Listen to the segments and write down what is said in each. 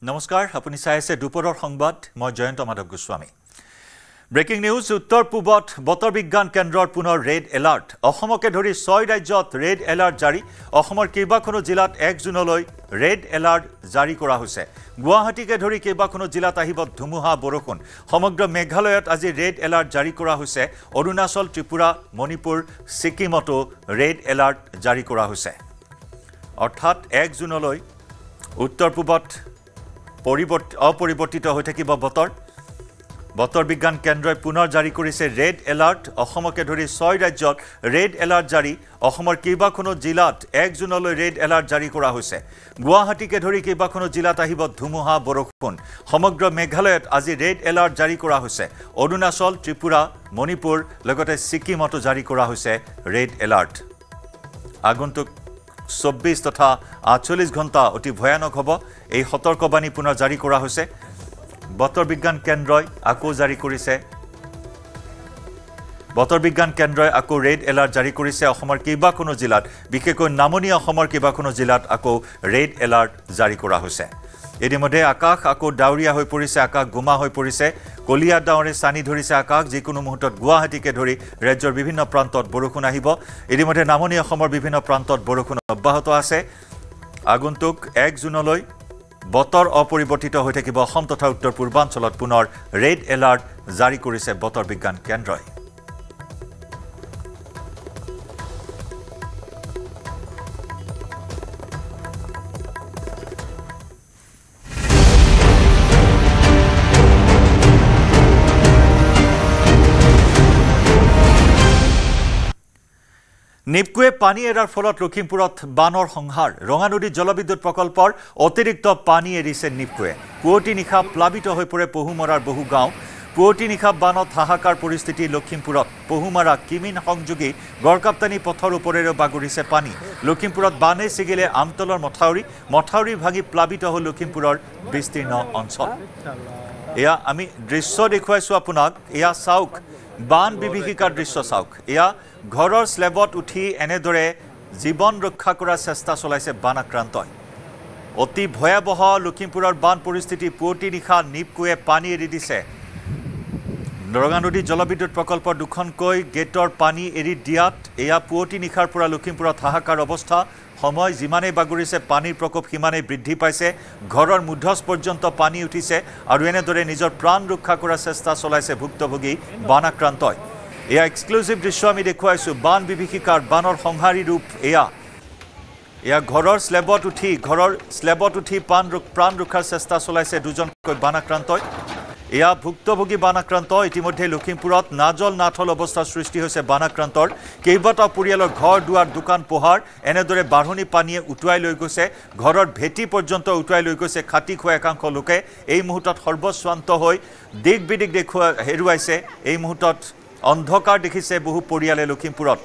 নমস্কাৰ আপুনি চাই আছে দুপৰৰ সংবাদ মই জয়ন্ত মাধৱ গোস্বামী ব্ৰেকিং নিউজ উত্তৰ পূবত বতৰ বিজ্ঞান কেন্দ্ৰৰ পুনৰ ৰেড এলাৰ্ট অসমকে ধৰি 6 ৰাজ্যত ৰেড এলাৰ্ট জাৰি অসমৰ কেইবাখনো জিলাত 1 জুনলৈ ৰেড এলাৰ্ট জাৰি কৰা হৈছে গুৱাহাটীকে ধৰি কেইবাখনো জিলাত আহিব ধুমুহা বৰষুণ সমগ্ৰ মেঘালয়ত আজি ৰেড এলাৰ্ট জাৰি কৰা হৈছে অৰুণাচল ত্ৰিপুৰা মণিপুৰ সিকিমতো ৰেড এলাৰ্ট জাৰি কৰা হৈছে অৰ্থাৎ 1 জুনলৈ উত্তৰ পূবত অপৰিৱৰ্তিত হৈ থাকিব বতৰ বিজ্ঞান কেন্দ্ৰই পুনৰ জাৰি কৰিছে ৰেড এলাৰ্ট অসমকে ধৰি 6 ৰাজ্যত ৰেড এলাৰ্ট জাৰি অসমৰ কেইবাখনো জিলাত 1 জুনলৈ ৰেড এলাৰ্ট জাৰি কৰা হৈছে গুৱাহাটীকে ধৰি কেইবাখনো জিলাত আহিব ধুমুহা বৰষুণ সমগ্ৰ মেঘালয়ত আজি ৰেড এলাৰ্ট জাৰি কৰা হৈছে অৰুণাচল ত্ৰিপুৰা মণিপুৰ লগতে সিকিমতো জাৰি কৰা হৈছে ৰেড এলাৰ্ট আগন্তুক 24 তথা 48 ঘণ্টা অতি ভয়ানক হ'ব এই সতৰ্কবাণী পুনৰ জাৰি কৰা হৈছে বতৰ বিজ্ঞান কেন্দ্ৰই আকৌ জাৰি কৰিছে বতৰ বিজ্ঞান কেন্দ্ৰই আকৌ ৰেড এলাৰ্ট জাৰি কৰিছে অসমৰ কেইবাখনো জিলাত বিশেষকৈ নামনি অসমৰ কেইবাখনো জিলাত আকৌ ৰেড এলাৰ্ট জাৰি কৰা হৈছে ইতিমধ্যে আকাশ আকৌ ডাৱৰীয়া হৈ পৰিছে আকাশ গুমা হৈ পৰিছে কলিয়া ডাৱৰে সানি ধৰিছে আকাশ যিকোনো মুহূৰ্তত গুৱাহাটীকে ধৰি ৰাজ্যৰ বিভিন্ন প্ৰান্তত বৰষুণ আহিব ইতিমধ্যে নামনি অসমৰ বিভিন্ন প্ৰান্তত বৰষুণ অব্যাহত আছে আগন্তুক 1 জুনলৈ বতৰ অপৰিৱৰ্তিত হৈ থাকিব অসম তথা উত্তৰ পূৰ্বাঞ্চলত পুনৰ ৰেড এলাৰ্ট জাৰি কৰিছে বতৰ বিজ্ঞান কেন্দ্ৰই নিপকুৱে পানী এৰাৰ ফলত লখিমপুৰত বানৰ সংহাৰ ৰঙা নদীৰ জলবিদ্যুৎ প্ৰকল্পৰ অতিৰিক্ত পানী এৰিছে নিপকুৱে পুৱতি নিশা প্লাবিত হৈ পৰে পহুমৰাৰ বহু গাঁও পুৱতি নিশা বানত হাহাকাৰ পৰিস্থিতি লখিমপুৰত পহুমৰা কিমিন সংযোগী গড়কাপ্তানী পথৰ ওপৰেৰে বাগৰিছে পানী লখিমপুৰত বানে ছিগিলে আমতলৰ মথাউৰি ভাঙি প্লাবিত হ'ল লখিমপুৰৰ বিস্তীৰ্ণ অঞ্চল এয়া আমি দৃশ্য দেখুৱাইছো আপোনাক এয়া চাওক বান বিভীষিকাৰ দৃশ্য চাওক এয়া ঘৰৰ স্লেবত উঠি এনেদৰে জীৱন ৰক্ষা কৰাৰ চেষ্টা চলাইছে বান আক্ৰান্তই অতি ভয়াবহ লখিমপুৰৰ বান পৰিস্থিতি পুৱতি নিশা নিপকুৱে পানী এৰি দিছে ৰঙা নদীৰ জলবিদ্যুৎ প্ৰকল্পৰ দুখনকৈ গেটৰ পানী এৰি দিয়াত এয়া পুৱতি নিশাৰ পৰা লখিমপুৰত হাহাকাৰ অৱস্থা সময় যিমানেই বাগৰিছে পানীৰ প্ৰকোপ সিমানেই বৃদ্ধি পাইছে ঘৰৰ মুধচ পৰ্যন্ত পানী উঠিছে আৰু এনেদৰে নিজৰ প্ৰাণ ৰক্ষা কৰাৰ চেষ্টা চলাইছে ভুক্তভোগী বান আক্ৰান্তই এয়া এক্সক্লুসিভ দৃশ্য আমি দেখুৱাইছো বান বিভীষিকাৰ বানৰ সংহাৰী ৰূপ এয়া ঘৰৰ স্লেবত উঠি প্ৰাণ ৰক্ষাৰ চেষ্টা চলাইছে দুজনকৈ বান আক্ৰান্তই এয়া ভুক্তভোগী বান আক্ৰান্ত ইতিমধ্যে লখিমপুৰত নাজল নাথল অৱস্থাৰ সৃষ্টি হৈছে বান আক্ৰান্তৰ কেইবাটাও পৰিয়ালৰ ঘৰ দুৱাৰ দোকান পোহাৰ এনেদৰে বাঢ়নি পানীয়ে উটুৱাই লৈ গৈছে ঘৰৰ ভেটি পৰ্যন্ত উটুৱাই লৈ গৈছে খাটি খোৱা একাংশ লোকে এই মুহূৰ্তত সৰ্বস্বান্ত হৈ দিক বিদিক হেৰুৱাইছে এই মুহূৰ্তত অন্ধকাৰ দেখিছে বহু পৰিয়ালে লখিমপুৰত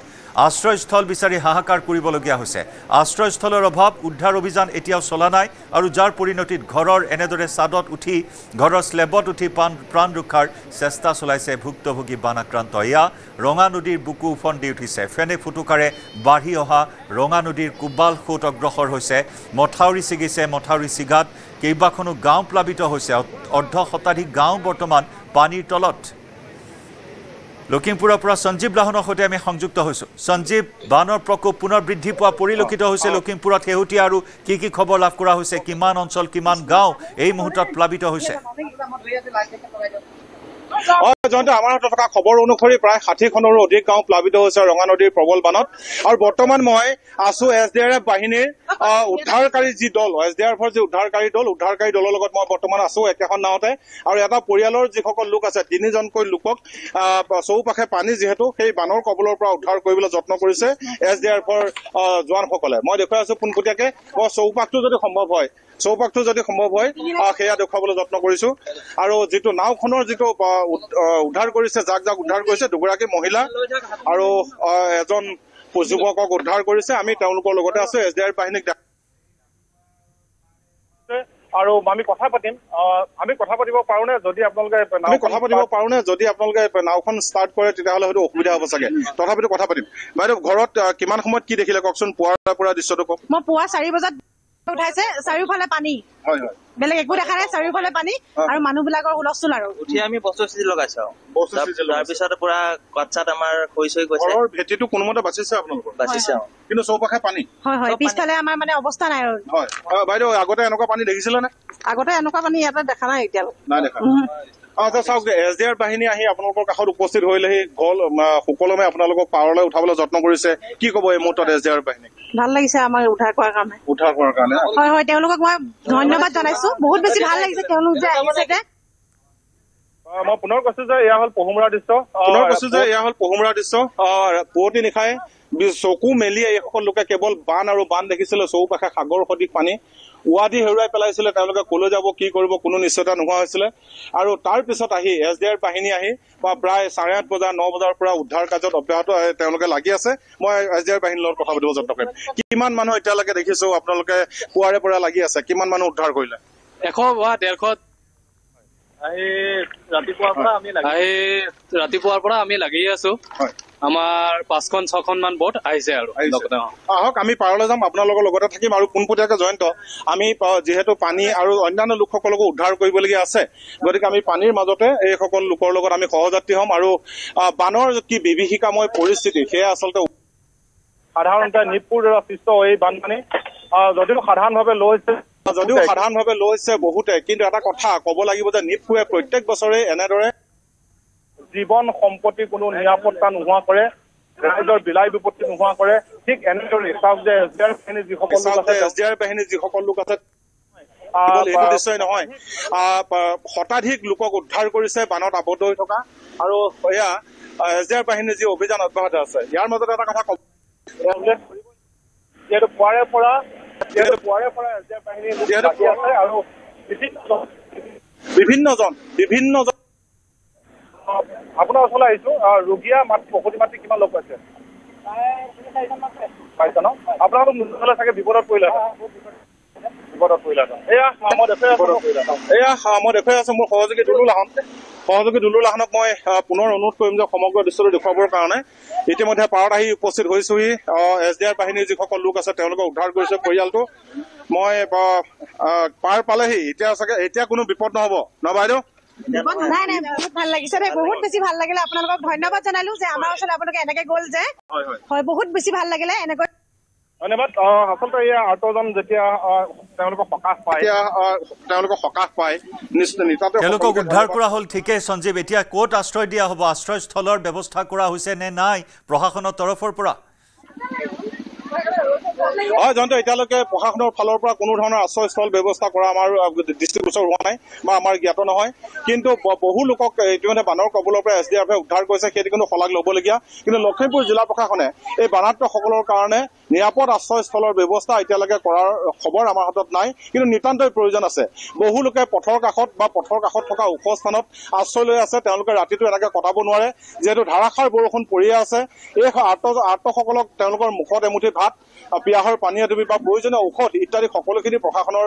আশ্ৰয়স্থল বিচাৰি হাহাকাৰ কৰিবলগীয়া হৈছে আশ্ৰয়স্থলৰ অভাৱ উদ্ধাৰ অভিযান এতিয়াও চলা নাই আৰু যাৰ পৰিণতিত ঘৰৰ এনেদৰে চাদত উঠি ঘৰৰ স্লেবত উঠি প্ৰাণ ৰক্ষাৰ চেষ্টা চলাইছে ভুক্তভোগী বান আক্ৰান্ত এয়া ৰঙা নদীৰ বুকু উফন্দি উঠিছে ফেনে ফুটুকাৰে বাঢ়ি অহা ৰঙা নদীৰ কুবাল সোঁত অগ্ৰসৰ হৈছে মথাউৰি ছিগিছে মথাউৰি ছিগাত কেইবাখনো গাঁও প্লাবিত হৈছে অৰ্ধ শতাধিক গাঁও বৰ্তমান পানীৰ তলত লখিমপুৰৰ পৰা সঞ্জীৱ লাহনৰ সৈতে আমি সংযুক্ত হৈছো সঞ্জীৱ বানৰ প্ৰকোপ পুনৰ বৃদ্ধি পোৱা পৰিলক্ষিত হৈছে লখিমপুৰত শেহতীয়া আৰু কি খবৰ লাভ কৰা হৈছে কিমান অঞ্চল কিমান গাঁও এই মুহূৰ্তত প্লাবিত হৈছে জয়ন্ত আমাৰ হাতত থকা খবৰ অনুসৰি প্ৰায় 60খনৰো অধিক গাঁও প্লাবিত হৈছে ৰঙা নদীৰ প্ৰবল বানত আৰু বৰ্তমান মই আছো SDRF বাহিনীৰ উদ্ধাৰকাৰী যি দল SDRFৰ যি উদ্ধাৰকাৰী দলৰ লগত মই বৰ্তমান আছো একেখন নাওতে আৰু এটা পৰিয়ালৰ যিসকল লোক আছে 3জনকৈ লোকক চৌপাশে পানী যিহেতু সেই বানৰ কবলৰ পৰা উদ্ধাৰ কৰিবলৈ যত্ন কৰিছে SDRFৰ জোৱানসকলে মই দেখুৱাই আছো পোনপটীয়াকে চৌপাশটো যদি সম্ভৱ হয় সেয়া দেখুৱাবলৈ যত্ন কৰিছো আৰু যিটো নাওখনৰ যিটো উদ্ধাৰ কৰিছে যাক উদ্ধাৰ কৰিছে দুগৰাকী মহিলা আৰু এজন যুৱকক উদ্ধাৰ কৰিছে আমি তেওঁলোকৰ লগতে আছো SDRF বাহিনীক আৰু আমি কথা পাতিব পাৰো নে যদি আপোনালোকে নাওখন ষ্টাৰ্ট কৰে তেতিয়াহ'লে হয়তো অসুবিধা হ'ব চাগে তথাপিতো কথা পাতিম বাইদেউ ঘৰত কিমান সময়ত কি দেখিলে কওকচোন পুৱাৰ পৰা দৃশ্যটো কওক মই পুৱা 4 বজাত উঠাইছে চাৰিওফালে পানী হয় হয় বেলেগ একো দেখা নাই চাৰিওফালে পানী আৰু মানুহবিলাকৰ হুলস্থুল আৰু উঠি আমি বস্তু চিজি লগাইছো তাৰপিছত পুৰা কাটছাত আমাৰ হৈ গৈছে ঘৰৰ ভেটিটো কোনোমতে বাচিছে আপোনালোকৰ বাচিছে কিন্তু চৌপাশে পানী হয় হয় পিছফালে আমাৰ মানে অৱস্থা নাই আৰু হয় বাইদেউ আগতে এনেকুৱা পানী দেখিছিলে নে আগতে এনেকুৱা পানী ইয়াতে দেখা নাই এতিয়ালৈকে নাই দেখা আচ্ছা চাওক SDR বাহিনী আহি আপোনালোকৰ কাষত উপস্থিত হৈলেহি সুকলমে আপোনালোকক পাৰলৈ উঠাবলৈ যত্ন কৰিছে কি ক'ব এই মুহূৰ্তত SDR বাহিনী ভাল লাগিছে আমাৰ উদ্ধাৰ কৰাৰ কাৰণে হয় হয় তেওঁলোকক মই ধন্যবাদ জনাইছো বহুত বেছি ভাল লাগিছে তেওঁলোক যে আহিছে যে মই পুনৰ কৈছো যে এয়া হ'ল পহুমৰা দৃশ্য পুৱতি নিশাই চকু মেলি এইসকল লোকে কেৱল বান আৰু বান দেখিছিলে চৌপাশে সাগৰ সদৃশ পানী উৱাদি হেৰুৱাই পেলাইছিলে তেওঁলোকে কলৈ যাব কি কৰিব কোনো নিশ্চয়তা নোহোৱা হৈছিলে আৰু তাৰ পিছত আহি SDR বাহিনী আহি প্ৰায় 8:30 বজা 9 বজাৰ পৰা উদ্ধাৰ কাৰ্যত অব্যাহত তেওঁলোকে লাগি আছে মই SDR বাহিনীৰ লগত কথা পাতিব যত্ন কৰিম কিমান মানুহ এতিয়ালৈকে দেখিছো আপোনালোকে পুৱাৰে পৰা লাগি আছে কিমান মানুহ উদ্ধাৰ কৰিলে 100 বা 150 ৰাতিপুৱাৰ পৰা আমি লাগি আছো আমাৰ 5-6খন মান বোট আহিছে আৰু আহক আমি পাৰলৈ যাম আপোনালোকৰ লগতে থাকিম আৰু পোনপটীয়াকে জয়ন্ত আমি যিহেতু পানী আৰু অন্যান্য লোকসকলকো উদ্ধাৰ কৰিবলগীয়া আছে গতিকে আমি পানীৰ মাজতে এইসকল লোকৰ লগত আমি সহযাত্ৰী হ'ম আৰু বানৰ কি বিভীষিকাময় পৰিস্থিতি সেয়া আচলতে সাধাৰণতে নিপপুৰ দ্বাৰা সৃষ্ট এই বানপানী যদিও সাধাৰণভাৱে লৈছে বহুতে কিন্তু এটা কথা ক'ব লাগিব যে নিপপুৰে প্ৰত্যেক বছৰে এনেদৰে জীৱন সম্পত্তি কোনো নিৰাপত্তা নোহোৱা কৰে ৰাইজৰ বিলাই বিপত্তি নোহোৱা কৰে ঠিক এনেদৰে চাওক যে SDR বাহিনীৰ যিসকল লোক আছে এইটো নিশ্চয় নহয় শতাধিক লোকক উদ্ধাৰ কৰিছে বানত আবদ্ধ হৈ থকা আৰু এয়া SDR বাহিনীৰ যি অভিযান অব্যাহত আছে ইয়াৰ মাজতে এটা কথা ক'ব যিহেতু পুৱাৰে পৰা SDR বাহিনী আছে আৰু বিভিন্নজন আপোনাৰ ওচৰলৈ আহিছো ৰোগীয়া প্ৰসূতি মাতৃ কিমান লোক পাইছে পাইছে ন আপোনালোক নোচলে চাগে বিপদত পৰিলে এয়া মই দেখুৱাই আছো মোৰ সহযোগী দুলুল আহনক মই পুনৰ অনুৰোধ কৰিম যে সমগ্ৰ দৃশ্যটো দেখুৱাবৰ কাৰণে ইতিমধ্যে পাৰত আহি উপস্থিত হৈছোহি SDR বাহিনীৰ যিসকল লোক আছে তেওঁলোকে উদ্ধাৰ কৰিছে পৰিয়ালটো মই পাৰ পালেহি এতিয়া কোনো বিপদ নহব ন বাইদেউ নাই নাই বহুত ভাল লাগিছে বহুত বেছি ভাল লাগিলে আপোনালোকক ধন্যবাদ জনালো যে আমাৰ ওচৰলৈ আপোনালোকে এনেকে গ'ল যে হয় বহুত বেছি ভাল লাগিলে এনেকৈ ধন্যবাদ আচলতে এই আৰ্তজন যেতিয়া তেওঁলোকক সকাহ পায় তেওঁলোকক উদ্ধাৰ কৰা হ'ল ঠিকেই সঞ্জীৱ এতিয়া ক'ত আশ্ৰয় দিয়া হ'ব আশ্ৰয়স্থলৰ ব্যৱস্থা কৰা হৈছে নে নাই প্ৰশাসনৰ তৰফৰ পৰা হয় জয়ন্ত এতিয়ালৈকে প্ৰশাসনৰ ফালৰ পৰা কোনো ধৰণৰ আশ্ৰয়স্থল ব্যৱস্থা কৰা আমাৰ দৃষ্টিগোচৰ হোৱা নাই বা আমাৰ জ্ঞাত নহয় কিন্তু বহু লোকক ইতিমধ্যে বানৰ কবলৰ পৰা SDRFে উদ্ধাৰ কৰিছে সেইটো কিন্তু শলাগ ল'বলগীয়া কিন্তু লখিমপুৰ জিলা প্ৰশাসনে এই বানাক্তসকলৰ কাৰণে নিৰাপদ আশ্ৰয়স্থলৰ ব্যৱস্থা এতিয়ালৈকে কৰাৰ খবৰ আমাৰ হাতত নাই কিন্তু নিতান্তই প্ৰয়োজন আছে বহু লোকে পথৰ কাষত থকা ওখ স্থানত আশ্ৰয় লৈ আছে তেওঁলোকে ৰাতিটো এনেকে কটাব নোৱাৰে যিহেতু ধাৰাসাৰ বৰষুণ পৰিয়ে আছে এই আৰ্তসকলক তেওঁলোকৰ মুখত এমুঠি ভাত পিয়াহৰ পানী এডুবি বা প্ৰয়োজনীয় ঔষধ ইত্যাদি সকলোখিনি প্ৰশাসনৰ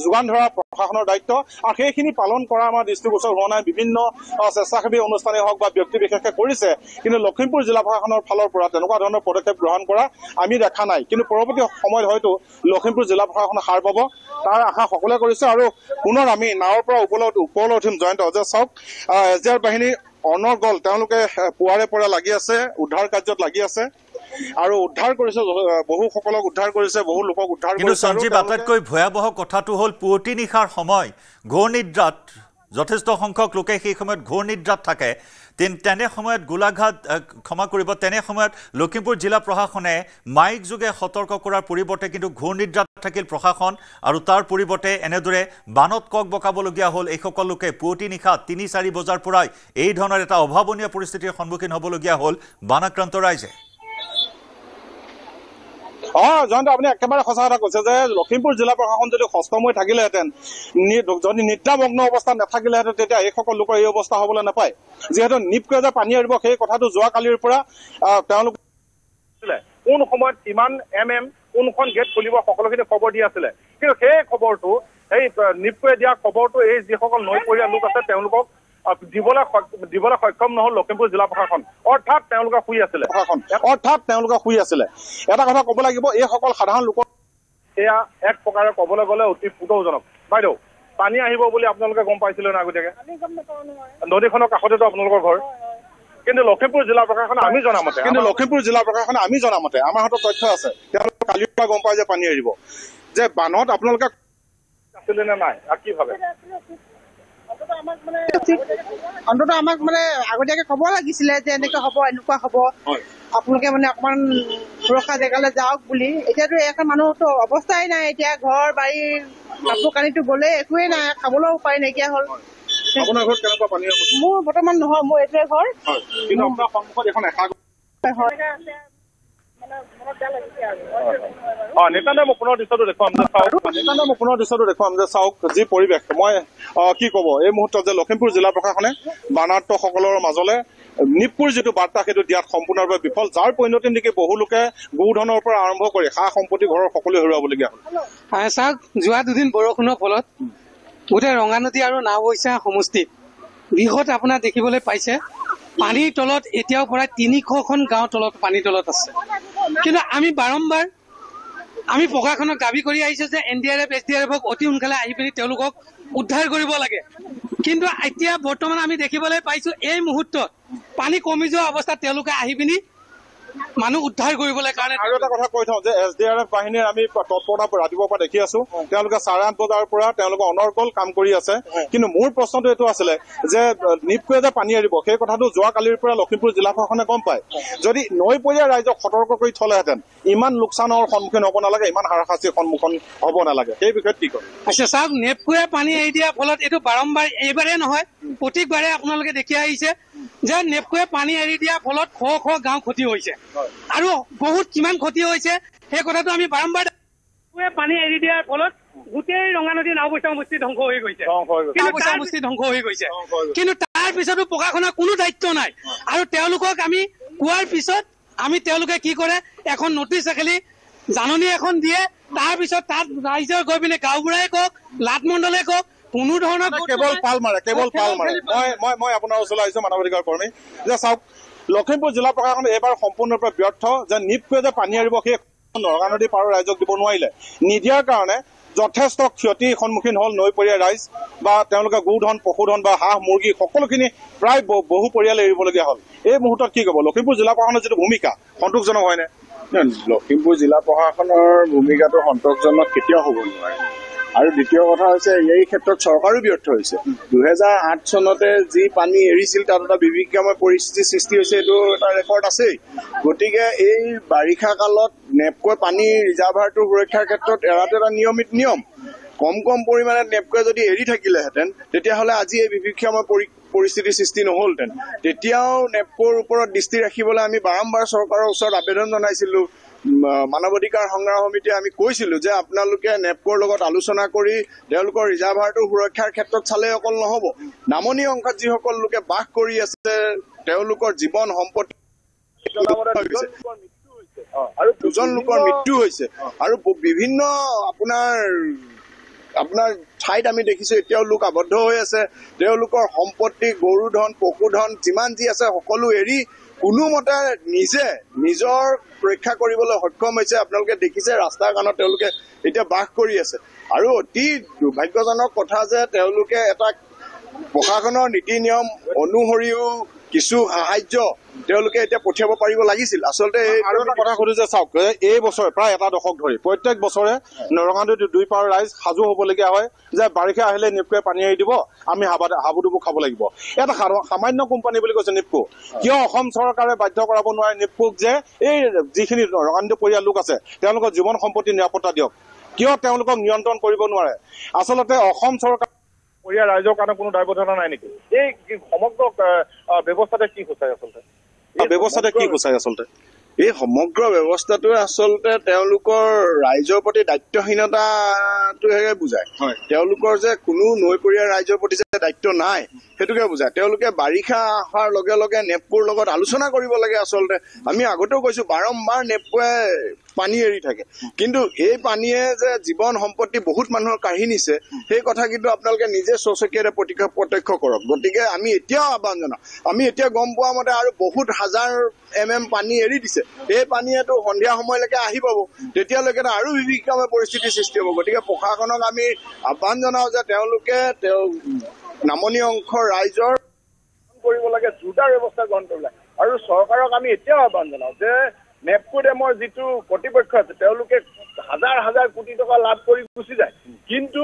যোগান ধৰা প্ৰশাসনৰ দায়িত্ব আৰু সেইখিনি পালন কৰা আমাৰ দৃষ্টিগোচৰ হোৱা নাই বিভিন্ন স্বেচ্ছাসেৱী অনুষ্ঠানে হওক বা ব্যক্তি বিশেষে কৰিছে কিন্তু লখিমপুৰ জিলা প্ৰশাসনৰ ফালৰ পৰা তেনেকুৱা ধৰণৰ পদক্ষেপ গ্ৰহণ কৰা আমি দেখা নাই কিন্তু পৰৱৰ্তী সময়ত হয়তো লখিমপুৰ জিলা প্ৰশাসনে সাৰ পাব তাৰ আশা সকলোৱে কৰিছে আৰু পুনৰ আমি নাৱৰ পৰা ওপৰলৈ উঠিম জয়ন্ত যে চাওক SDR বাহিনী অনৰ্গল তেওঁলোকে পুৱাৰে পৰা লাগি আছে উদ্ধাৰ কাৰ্যত লাগি আছে আৰু উদ্ধাৰ কৰিছে বহুসকলক উদ্ধাৰ কৰিছে বহু লোকক উদ্ধাৰ কৰিছে সঞ্জীৱ আটাইতকৈ ভয়াৱহ কথাটো হ'ল পুৱতি নিশাৰ সময় ঘোৰ নিদ্ৰাত যথেষ্ট সংখ্যক লোকে সেই সময়ত ঘোৰ নিদ্ৰাত থাকে তেনে সময়ত গোলাঘাট ক্ষমা কৰিব তেনে সময়ত লখিমপুৰ জিলা প্ৰশাসনে মাইক যোগে সতৰ্ক কৰাৰ পৰিৱৰ্তে কিন্তু ঘোৰ নিদ্ৰাত থাকিল প্ৰশাসন আৰু তাৰ পৰিৱৰ্তে এনেদৰে বানত কক বকাবলগীয়া হ'ল এইসকল লোকে পুৱতি নিশা 3-4 বজাৰ পৰাই এই ধৰণৰ এটা অভাৱনীয় পৰিস্থিতিৰ সন্মুখীন হ'বলগীয়া হ'ল বানাক্ৰান্ত ৰাইজে জয়ন্ত আপুনি একেবাৰে সঁচা কথা কৈছে যে লখিমপুৰ জিলা প্ৰশাসন যদি সষ্টমৈ থাকিলেহেঁতেন যদি নিদ্ৰামগ্ন অৱস্থাত নাথাকিলেহেঁতেন তেতিয়া এইসকল লোকৰ এই অৱস্থা হ'বলৈ নাপায় যিহেতু নিপকে যে পানী এৰিব সেই কথাটো যোৱাকালিৰ পৰা তেওঁলোক কোন সময়ত কিমান কোনখন গেট খুলিব সকলোখিনি খবৰ দি আছিলে কিন্তু সেই খবৰটো এই নিপকে দিয়া খবৰটো এই যিসকল নৈপৰীয়া লোক আছে তেওঁলোকক দিবলৈ সক্ষম নহল লখিমপুৰ জিলা প্ৰশাসন অৰ্থাৎ তেওঁলোকে শুই আছিলে এটা কথা ক'ব লাগিব এইসকল সাধাৰণ লোক সেয়া এক প্ৰকাৰে ক'বলৈ গ'লে অতি পুতৌজনক। বাইদেউ, পানী আহিব বুলি আপোনালোকে গম পাইছিলে নে আগতীয়াকে? নদীখনৰ কাষতেতো আপোনালোকৰ ঘৰ। কিন্তু লখিমপুৰ জিলা প্ৰশাসনে আমি জনা মতে আমাৰ হাতত তথ্য আছে, তেওঁলোকে কালিৰ পৰা গম পায় যে পানী এৰিব। যে বানত আপোনালোকে আছিলে নে নাই আৰু কি ভাবে? অন্তত আমাক আগতীয়াকে ক'ব লাগিছিলে যে এনেকুৱা হ'ব, এনেকুৱা হ'ব, আপোনালোকে অকমান সুৰক্ষা জেগালৈ যাওক বুলি। এতিয়াতো এখন মানুহতো অৱস্থাই নাই, এতিয়া ঘৰ বাৰী কাপোৰ কানিটো গ'লে একোৱেই নাই, খাবলৈও উপায় নাইকিয়া হ'ল। আপোনাৰ ঘৰত কেনেকুৱা পানী হ'ব? মোৰ বৰ্তমান নহয়, মোৰ এইটোৱে ঘৰ। কিন্তু আপোনাৰ সন্মুখত এখন নেতানে মই পুনৰ দৃশ্যটো দেখুৱাম যে চাওক যি পৰিৱেশ। মই কি ক'ব এই মুহূৰ্তত যে লখিমপুৰ জিলা প্ৰশাসনে বানাৰ্তসকলৰ মাজলৈ নিপপুৰ যিটো বাৰ্তা সেইটো দিয়াত সম্পূৰ্ণৰূপে বিফল, যাৰ পৰিণতি নেকি বহু লোকে গোধনৰ পৰা আৰম্ভ কৰি সা সম্পত্তি ঘৰৰ সকলো হেৰুৱাবলগীয়া হ'ল। চাওক, যোৱা দুদিন বৰষুণৰ ফলত গোটেই ৰঙানদী আৰু নাওবৈচা সমষ্টিত বৃহৎ আপোনাৰ দেখিবলৈ পাইছে পানীৰ তলত এতিয়াও প্ৰায় 300খন গাঁও পানীৰ তলত আছে। কিন্তু আমি বাৰম্বাৰ প্ৰশাসনক দাবী কৰি আহিছো যে NDRF SDRFক অতি সোনকালে আহি পিনি তেওঁলোকক উদ্ধাৰ কৰিব লাগে। কিন্তু এতিয়া বৰ্তমান আমি দেখিবলৈ পাইছো এই মুহূৰ্তত পানী কমি যোৱা অৱস্থাত তেওঁলোকে আহি পিনি মানুহ উদ্ধাৰ কৰিবলৈ কাৰণে। আৰু এটা কথা কৈ থওঁ যে SDRF বাহিনীৰ আমি তৎপৰতা ৰাতিপুৱাৰ পৰা দেখি আছো, তেওঁলোকে 8:30 বজাৰ পৰা তেওঁলোকে অনৰ্গল কাম কৰি আছে। কিন্তু মোৰ প্ৰশ্নটো এইটো আছিলে যে নিপকুৱে যে পানী এৰিব সেই কথাটো যোৱাকালিৰ পৰা লখিমপুৰ জিলা প্ৰশাসনে গম পায়। যদি নৈপৰীয়া ৰাইজক সতৰ্ক কৰি থলেহেঁতেন ইমান লোকচানৰ সন্মুখীন হ'ব নালাগে, ইমান হাৰাশাস্তিৰ সন্মুখীন হ'ব নালাগে। সেই বিষয়ত কি কয়? আচ্ছা চাওক, নেপকুৱে পানী এৰি দিয়াৰ ফলত এইটো বাৰম্বাৰ, এইবাৰে নহয় প্ৰত্যেকবাৰে আপোনালোকে দেখি আহিছে যে নেপকুৱে পানী এৰি দিয়াৰ ফলত শ শ গাঁও ক্ষতি হৈছে আৰু বহুত কিমান ক্ষতি হৈছে সেই কথাটো আমি বাৰম্বাৰ। পানী এৰি দিয়াৰ ফলত গোটেই ৰঙানদী নাওবৈচা সমষ্টি ধ্বংস হৈ গৈছে, কিন্তু তাৰ পিছতো প্ৰশাসনৰ কোনো দায়িত্ব নাই। আৰু তেওঁলোকক আমি কোৱাৰ পিছত তেওঁলোকে কি কৰে, এখন নটিচ এখেলি জাননী এখন দিয়ে, তাৰ পিছত তাত ৰাইজৰ গৈ পিনে গাঁওবুঢ়াই কওক, লাটমণ্ডলে কওক, কোনো ধৰণৰ কেৱল পাল মাৰে। মই আপোনাৰ ওচৰলৈ আহিছো মানৱ অধিকাৰ কৰ্মী, যে চাওক লখিমপুৰ জিলা প্ৰশাসনে এইবাৰ সম্পূৰ্ণৰূপে ব্যৰ্থ। যে নিপকুৱে যে পানী এৰিব সেই ৰঙানদী পাৰৰ ৰাইজক দিব নোৱাৰিলে, নিদিয়াৰ কাৰণে যথেষ্ট ক্ষতিৰ সন্মুখীন হ'ল নৈপৰীয়া ৰাইজ বা তেওঁলোকে গোধন পশুধন বা হাঁহ মুৰ্গী সকলোখিনি প্ৰায় বহু পৰিয়ালে এৰিবলগীয়া হ'ল। এই মুহূৰ্তত কি ক'ব? লখিমপুৰ জিলা প্ৰশাসনৰ যিটো ভূমিকা সন্তোষজনক হয়নে? লখিমপুৰ জিলা প্ৰশাসনৰ ভূমিকাটো সন্তোষজনক কেতিয়াও হ'ব নোৱাৰে। আৰু দ্বিতীয় কথা হৈছে এই ক্ষেত্ৰত চৰকাৰো ব্যৰ্থ হৈছে। 2008 চনতে যি পানী এৰিছিল তাত এটা বিভীষিকাময় পৰিস্থিতিৰ সৃষ্টি হৈছে, এইটো এটা ৰেকৰ্ড আছেই। গতিকে এই বাৰিষা কালত নেপকুৱে পানী ৰিজাৰ্ভাৰটো সুৰক্ষাৰ ক্ষেত্ৰত এৰাটো এটা নিয়মিত নিয়ম। কম পৰিমাণে নেপকুৱে যদি এৰি থাকিলেহেঁতেন তেতিয়াহ'লে আজি এই বিভীষিকাময় পৰিস্থিতিৰ সৃষ্টি নহ'লহেঁতেন। তেতিয়াও নেপকুৰ ওপৰত দৃষ্টি ৰাখিবলৈ আমি বাৰম্বাৰ চৰকাৰৰ ওচৰত আবেদন জনাইছিলো। মানৱ অধিকাৰ সংগ্ৰাম সমিতিয়ে আমি কৈছিলো যে আপোনালোকে নেপকুৰ লগত আলোচনা কৰি তেওঁলোকৰ ৰিজাৰ্ভাৰটো সুৰক্ষাৰ ক্ষেত্ৰত চালে অকল নহ'ব, নামনি অংশত যিসকল লোকে বাস কৰি আছে তেওঁলোকৰ জীৱন সম্পত্তি আৰু 2জন লোকৰ মৃত্যু হৈছে আৰু বিভিন্ন আপোনাৰ ঠাইত আমি দেখিছো এতিয়াও লোক আবদ্ধ হৈ আছে। তেওঁলোকৰ সম্পত্তি, গৰু ধন, পশুধন যিমান যি আছে সকলো এৰি কোনোমতে নিজৰ ৰক্ষা কৰিবলৈ সক্ষম হৈছে। আপোনালোকে দেখিছে ৰাস্তাৰ কাণত তেওঁলোকে এতিয়া বাস কৰি আছে। আৰু অতি দুৰ্ভাগ্যজনক কথা যে তেওঁলোকে এটা প্ৰশাসনৰ নীতি নিয়ম অনুসৰিও কিছু সাহায্য তেওঁলোকে এতিয়া পঠিয়াব পাৰিব লাগিছিল। আচলতে আৰু এটা কথা সুধো যে চাওক, এই বছৰ প্ৰায় এটা দশক ধৰি প্ৰত্যেক বছৰে ৰঙানদীৰ দুই পাৰৰ ৰাইজ সাজু হ'বলগীয়া হয় যে বাৰিষা আহিলে নিপকুৱে পানী এৰি দিব, আমি হাবুডুবু খাব লাগিব। এটা সামান্য কোম্পানী বুলি কৈছে নিপকু। কিয় অসম চৰকাৰে বাধ্য কৰাব নোৱাৰে নিপকুক যে এই যিখিনি ৰঙানদী পৰিয়াল লোক আছে তেওঁলোকৰ জীৱন সম্পত্তি নিৰাপত্তা দিয়ক? কিয় তেওঁলোকক নিয়ন্ত্ৰণ কৰিব নোৱাৰে? আচলতে অসম চৰকাৰ পৰিয়াল ৰাইজৰ কাৰণে কোনো দায়বদ্ধতা নাই নেকি? এই সমগ্ৰ ব্যৱস্থাতে কি সূচাই আচলতে? এই সমগ্ৰ ব্যৱস্থাটোৱে আচলতে তেওঁলোকৰ ৰাইজৰ প্ৰতি দায়িত্বহীনতাটোহে বুজায়। তেওঁলোকৰ যে কোনো নৈপৰীয়া ৰাইজৰ প্ৰতি যে দায়িত্ব নাই সেইটোকে বুজায়। তেওঁলোকে বাৰিষা অহাৰ লগে লগে নেপকুৰ লগত আলোচনা কৰিব লাগে। আচলতে আমি আগতেও কৈছো বাৰম্বাৰ নেপকুৱে পানী এৰি থাকে কিন্তু এই পানীয়ে যে জীৱন সম্পত্তি বহুত মানুহৰ কাঢ়ি নিছে সেই কথা কিন্তু আপোনালোকে নিজে চচকীয়াৰে প্ৰত্যক্ষ কৰক গতিকে আমি এতিয়াও আহ্বান জনাওঁ আমি এতিয়া গম পোৱা মতে আৰু বহুত হাজাৰ পানী এৰি দিছে এই পানীয়েতো সন্ধিয়া সময়লৈকে আহি পাব তেতিয়ালৈকে আৰু বিভীষিকাময় পৰিস্থিতিৰ সৃষ্টি হ'ব গতিকে প্ৰশাসনক আমি আহ্বান জনাওঁ যে তেওঁলোকে নামনি অংশৰ ৰাইজৰ কৰিব লাগে জোৰদাৰ ব্যৱস্থা গ্ৰহণ কৰিব লাগে আৰু চৰকাৰক আমি এতিয়াও আহ্বান জনাওঁ যে নেপকো ডেমৰ যিটো কৰ্তৃপক্ষ আছে তেওঁলোকে হাজাৰ হাজাৰ কোটি টকা লাভ কৰি গুচি যায় কিন্তু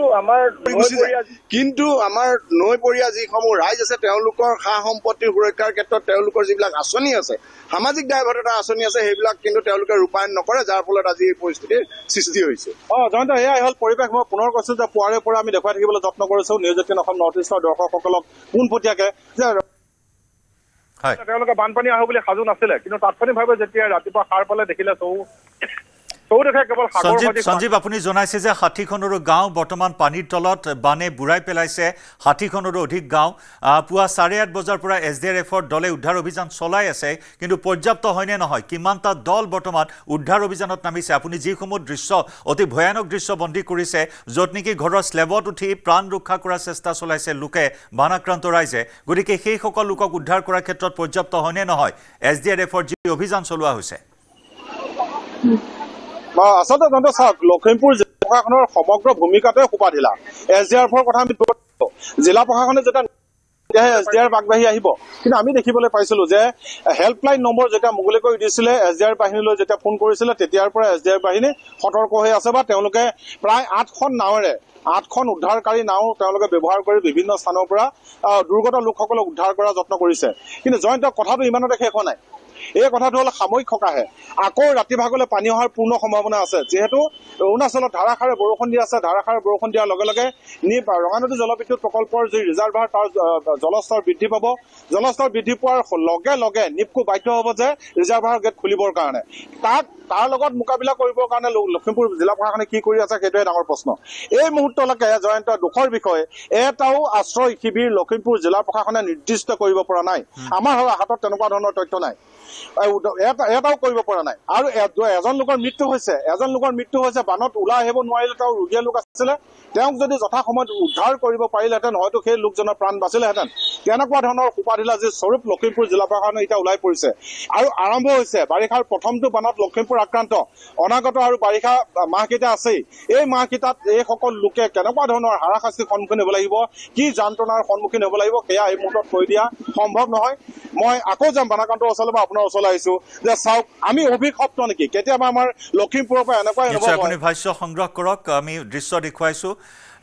আমাৰ নৈপৰীয়া যিসমূহ ৰাইজ আছে তেওঁলোকৰ সা সম্পত্তিৰ সুৰক্ষাৰ ক্ষেত্ৰত তেওঁলোকৰ যিবিলাক আঁচনি আছে সামাজিক দায়বদ্ধতা আঁচনি আছে সেইবিলাক কিন্তু তেওঁলোকে ৰূপায়ণ নকৰে যাৰ ফলত আজি এই পৰিস্থিতিৰ সৃষ্টি হৈছে জয়ন্ত এয়াই হ'ল পৰিৱেশ মই পুনৰ কৈছো যে পুৱাৰে পৰা আমি দেখুৱাই থাকিবলৈ যত্ন কৰিছো নিউজ 18 অসম নৰ্থ ইষ্টৰ দৰ্শকসকলক পোনপটীয়াকে যে তেওঁলোকে বানপানী আহো বুলি সাজু নাছিলে কিন্তু তাৎক্ষণিকভাৱে যেতিয়া ৰাতিপুৱা সাৰ পালে দেখিলে সঞ্জীৱ আপুনি জনাইছে যে ৬০খনৰো গাঁও বৰ্তমান পানীৰ তলত বানে বুৰাই পেলাইছে ৬০খনৰো অধিক গাঁও পুৱা 8:30 বজাৰ পৰা SDRFৰ দলে উদ্ধাৰ অভিযান চলাই আছে কিন্তু পৰ্যাপ্ত হয়নে নহয় কিমানটা দল বৰ্তমান উদ্ধাৰ অভিযানত নামিছে আপুনি যিসমূহ দৃশ্য অতি ভয়ানক দৃশ্য বন্দী কৰিছে য'ত নেকি ঘৰৰ স্লেবত উঠি প্ৰাণ ৰক্ষা কৰাৰ চেষ্টা চলাইছে লোকে বানাক্ৰান্ত ৰাইজে গতিকে সেইসকল লোকক উদ্ধাৰ কৰাৰ ক্ষেত্ৰত পৰ্যাপ্ত হয়নে নহয় SDRFৰ যি অভিযান চলোৱা হৈছে আচলতে জয়ন্ত চাওক লখিমপুৰ জিলা প্ৰশাসনৰ সমগ্ৰ ভূমিকাটোৱে সোপাধিলা SDRFৰ কথা আমি জিলা প্ৰশাসনে যেতিয়া SDR আগবাঢ়ি আহিব কিন্তু আমি দেখিবলৈ পাইছিলো যে হেল্পলাইন নম্বৰ যেতিয়া মুকলি কৰি দিছিলে SDR বাহিনীলৈ যেতিয়া ফোন কৰিছিলে তেতিয়াৰ পৰা SDR বাহিনী সতৰ্ক হৈ আছে বা তেওঁলোকে প্ৰায় 8খন নাৱেৰে 8খন উদ্ধাৰকাৰী নাও তেওঁলোকে ব্যৱহাৰ কৰি বিভিন্ন স্থানৰ পৰা দুৰ্গত লোকসকলক উদ্ধাৰ কৰাৰ যত্ন কৰিছে কিন্তু জয়ন্ত কথাটো ইমানতে শেষ হোৱা নাই এই কথাটো হ'ল সাময়িক সকাহে আকৌ ৰাতি ভাগলৈ পানী অহাৰ পূৰ্ণ সম্ভাৱনা আছে যিহেতু অৰুণাচলত ধাৰাসাৰে বৰষুণ দি আছে ধাৰাসাৰে বৰষুণ দিয়াৰ লগে লগে ৰঙানদী জলবিদ্যুৎ প্ৰকল্পৰ যি ৰিজাৰ্ভাৰ তাৰ জলস্তৰ বৃদ্ধি পাব জলস্তৰ বৃদ্ধি পোৱাৰ লগে লগে নিপকো বাধ্য হ'ব যে ৰিজাৰ্ভাৰ গেট খুলিবৰ কাৰণে তাৰ লগত মোকাবিলা কৰিবৰ কাৰণে লখিমপুৰ জিলা প্ৰশাসনে কি কৰি আছে সেইটোৱে ডাঙৰ প্ৰশ্ন এই মুহূৰ্তলৈকে জয়ন্ত দুখৰ বিষয়ে এটাও আশ্ৰয় শিবিৰ লখিমপুৰ জিলা প্ৰশাসনে নিৰ্দিষ্ট কৰিব পৰা নাই আমাৰ হাতত তেনেকুৱা ধৰণৰ তথ্য নাই এটাও কৰিব পৰা নাই আৰু এজন লোকৰ মৃত্যু হৈছে বানত ওলাই আহিব নোৱাৰিলে তেওঁ ৰোগীয়া লোক আছিলে তেওঁক যদি যথা সময়ত উদ্ধাৰ কৰিব পাৰিলেহেঁতেন হয়তো সেই লোকজনৰ প্ৰাণ বাচিলেহেঁতেন তেনেকুৱা ধৰণৰ সোপাধিলা যি স্বৰূপ লখিমপুৰ জিলা প্ৰশাসনে এতিয়া ওলাই পৰিছে আৰু আৰম্ভ হৈছে বাৰিষাৰ প্ৰথমটো বানত লখিমপুৰ আক্ৰান্ত অনাগত আৰু বাৰিষা মাহকেইটা আছেই এই মাহকেইটাত এইসকল লোকে কেনেকুৱা ধৰণৰ হাৰাশাস্তিৰ সন্মুখীন হ'ব লাগিব কি যন্ত্ৰণাৰ সন্মুখীন হ'ব লাগিব সেয়া এই মুহূৰ্তত কৈ দিয়া সম্ভৱ নহয় মই আকৌ যাম বানাক্ৰান্তৰ ওচৰলৈ বা আপোনাৰ ওচৰলৈ আহিছো যে চাওক আমি অভিশপ্ত নেকি কেতিয়াবা আমাৰ লখিমপুৰৰ পৰা এনেকুৱা আপুনি ভাষ্য সংগ্ৰহ কৰক আমি দৃশ্য দেখুৱাইছো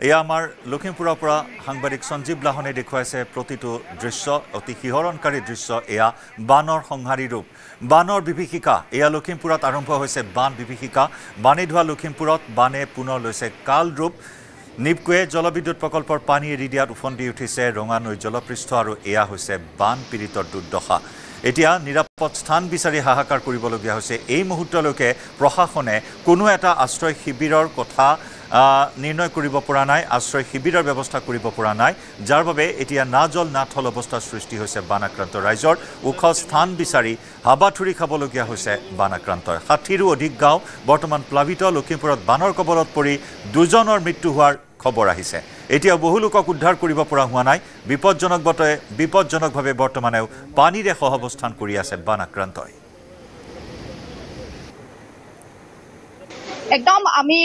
এয়া আমাৰ লখিমপুৰৰ পৰা সাংবাদিক সঞ্জীৱ লাহনে দেখুৱাইছে প্ৰতিটো দৃশ্য অতি শিহৰণকাৰী দৃশ্য এয়া বানৰ সংহাৰী ৰূপ বানৰ বিভীষিকা এয়া লখিমপুৰত আৰম্ভ হৈছে বান বিভীষিকা বানে ধোৱা লখিমপুৰত বানে পুনৰ লৈছে কাল ৰূপ নিপকোৱে জলবিদ্যুৎ প্ৰকল্পৰ পানী এৰি দিয়াত উফন্দি উঠিছে ৰঙা নৈৰ জলপৃষ্ঠ আৰু এয়া হৈছে বান পীড়িতৰ দুৰ্দশা এতিয়া নিৰাপদ স্থান বিচাৰি হাহাকাৰ কৰিবলগীয়া হৈছে এই মুহূৰ্তলৈকে প্ৰশাসনে কোনো এটা আশ্ৰয় শিবিৰৰ কথা নিৰ্ণয় কৰিব পৰা নাই আশ্ৰয় শিবিৰৰ ব্যৱস্থা কৰিব পৰা নাই যাৰ বাবে এতিয়া না জল না থল অৱস্থাৰ সৃষ্টি হৈছে বানাক্ৰান্ত ৰাইজৰ ওখ স্থান বিচাৰি হাবাথুৰি খাবলগীয়া হৈছে বানাক্ৰান্তই ৬০ৰো অধিক গাঁও বৰ্তমান প্লাবিত লখিমপুৰত বানৰ কবলত পৰি 2জনৰ মৃত্যু হোৱাৰ খবৰ আহিছে এতিয়া বহু লোকক উদ্ধাৰ কৰিব পৰা হোৱা নাই বিপদজনকভাৱে বৰ্তমানেও পানীৰে সহাৱস্থান কৰি আছে বানাক্ৰান্তই একদম আমি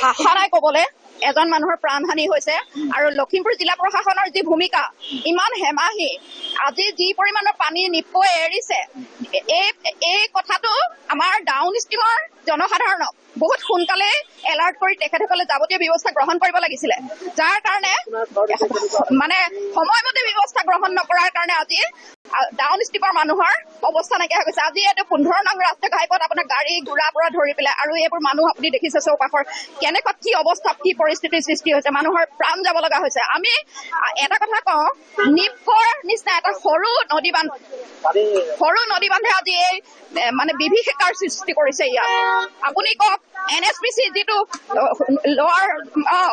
ভাষা নাই ক'বলৈ এজন মানুহৰ প্ৰাণহানি হৈছে আৰু লখিমপুৰ জিলা প্ৰশাসনৰ যি ভূমিকা ইমান হেমাহি আজি যি পৰিমাণৰ পানী নিপকোৱে এৰিছে এই কথাটো আমাৰ ডাউন ষ্ট্ৰীমৰ জনসাধাৰণক বহুত সোনকালে এলাৰ্ট কৰি তেখেতসকলে যাৱতীয় ব্যৱস্থা গ্ৰহণ কৰিব লাগিছিলে যাৰ কাৰণে মানে সময়মতে ব্যৱস্থা গ্ৰহণ নকৰাৰ কাৰণে আজি ডাউন ষ্ট্ৰীমৰ মানুহৰ অৱস্থা নাইকিয়া হৈ গৈছে আজি এইটো 15 নং ৰাষ্ট্ৰীয় ঘাইপথ আপোনাৰ গাড়ী ঘোঁৰাৰ পৰা ধৰি পেলাই আৰু এইবোৰ মানুহ আপুনি দেখিছে চৌপাশৰ কেনেকুৱা কি অৱস্থা কি পৰিস্থিতিৰ সৃষ্টি হৈছে মানুহৰ প্ৰাণ যাব লগা হৈছে আমি এটা কথা কওঁ নিপকোৰ নিচিনা এটা সৰু নদী বান্ধে আজি এই মানে বিভীষিকাৰ সৃষ্টি কৰিছে ইয়াত আপুনি কওক NSPC যিটো লোৱাৰ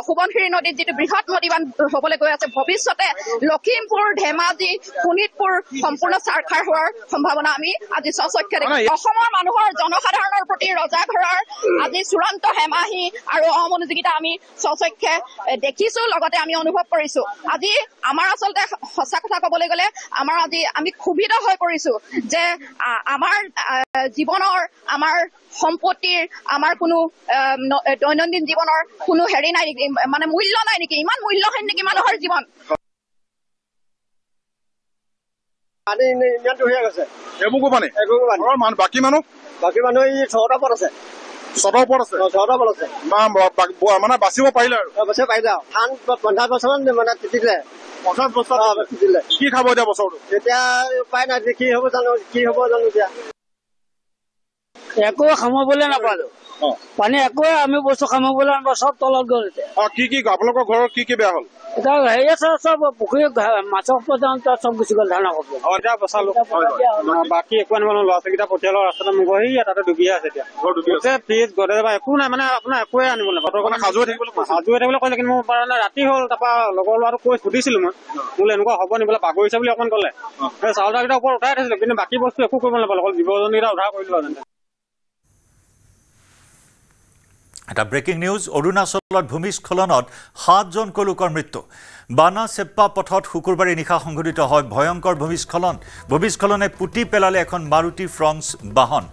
সোৱণশিৰি নদীত যিটো বৃহৎ নদী বান্ধ হবলৈ গৈ আছে ভৱিষ্যতে লখিমপুৰ ধেমাজি শোণিতপুৰ সম্পূৰ্ণ চাৰখাৰ হোৱাৰ সম্ভাৱনা আমি আজি স্বচক্ষে দেখিছোঁ। অসমৰ মানুহৰ জনসাধাৰণৰ প্ৰতি ৰজাঘৰৰ আজি চূড়ান্ত হেমাহি আৰু অমনোযোগিতা আমি স্বচক্ষে দেখিছোঁ, লগতে আমি অনুভৱ কৰিছোঁ। আজি আমাৰ আচলতে সঁচা কথা ক'বলৈ গ'লে আমি ক্ষোভিত হৈ পৰিছোঁ যে আমাৰ জীৱনৰ, আমাৰ সম্পত্তিৰ, আমাৰ কোনো দৈনন্দিন জীৱনৰ কোনো হেৰি নাই নেকি, মানে মূল্য নাই নেকি? ইমান মূল্যহীন নেকি মানুহৰ জীৱন? বাকী মানুহ 6টা পথ আছে। 6টা ওপৰত আছে। 6টা পথ আছে। মানে বাচিব পাৰিলে আৰু ধান 50 বছৰমান মানে তিতিলে। 50 বছৰ তিতিলে। কি খাব এতিয়া বছৰটো? এতিয়া উপায় নাই, কি হ'ব জানো এতিয়া। একো সামৰিবলৈ নাপালো। পানী একোৱে আমি বস্তু সামৰিবলৈ নাপালো, চব তলত গ'ল। কি আপোনালোকৰ ঘৰৰ কি বেয়া হ'ল? এতিয়া হেৰি আছে, চব পুখুৰী মাছৰ পৰ্যন্ত চব গুচি গ'ল ধানৰ কাপোৰ। এতিয়া বচালো, বাকী একো আনিব ল'ৰা ছোৱালীকেইটা পঠিয়ালো, ৰাস্তাতে মোক তাতে ডুবিয়ে আছে। এতিয়া ফ্ৰিজ গডেজ বা একো নাই, মানে আপোনাৰ একোৱে আনিব নাপায়। সাজু হৈ থাকিবলৈ কৈছে, কিন্তু মোৰ মানে ৰাতি হ'ল। তাৰপৰা লগৰ ল'ৰাটোক সুধিছিলো মই, বোলে এনেকুৱা হ'ব নি, বোলে বাগৰিছে বুলি অকণ ক'লে। চাউল দালিকেইটা ওপৰত উঠাই থৈছিলো, কিন্তু বাকী বস্তু একো কৰিব নাপালো, অকল জীৱ জন্তুকেইটা উদ্ধাৰ কৰিলো। এটা ব্ৰেকিং নিউজ। অৰুণাচলত ভূমিস্খলনত 7জনকৈ লোকৰ মৃত্যু। বানা চেপ্পা পথত শুকুৰবাৰে নিশা সংঘটিত হয় ভয়ংকৰ ভূমিস্খলন। ভূমিস্খলনে পুতি পেলালে এখন মাৰুতি ফ্ৰংছ বাহন।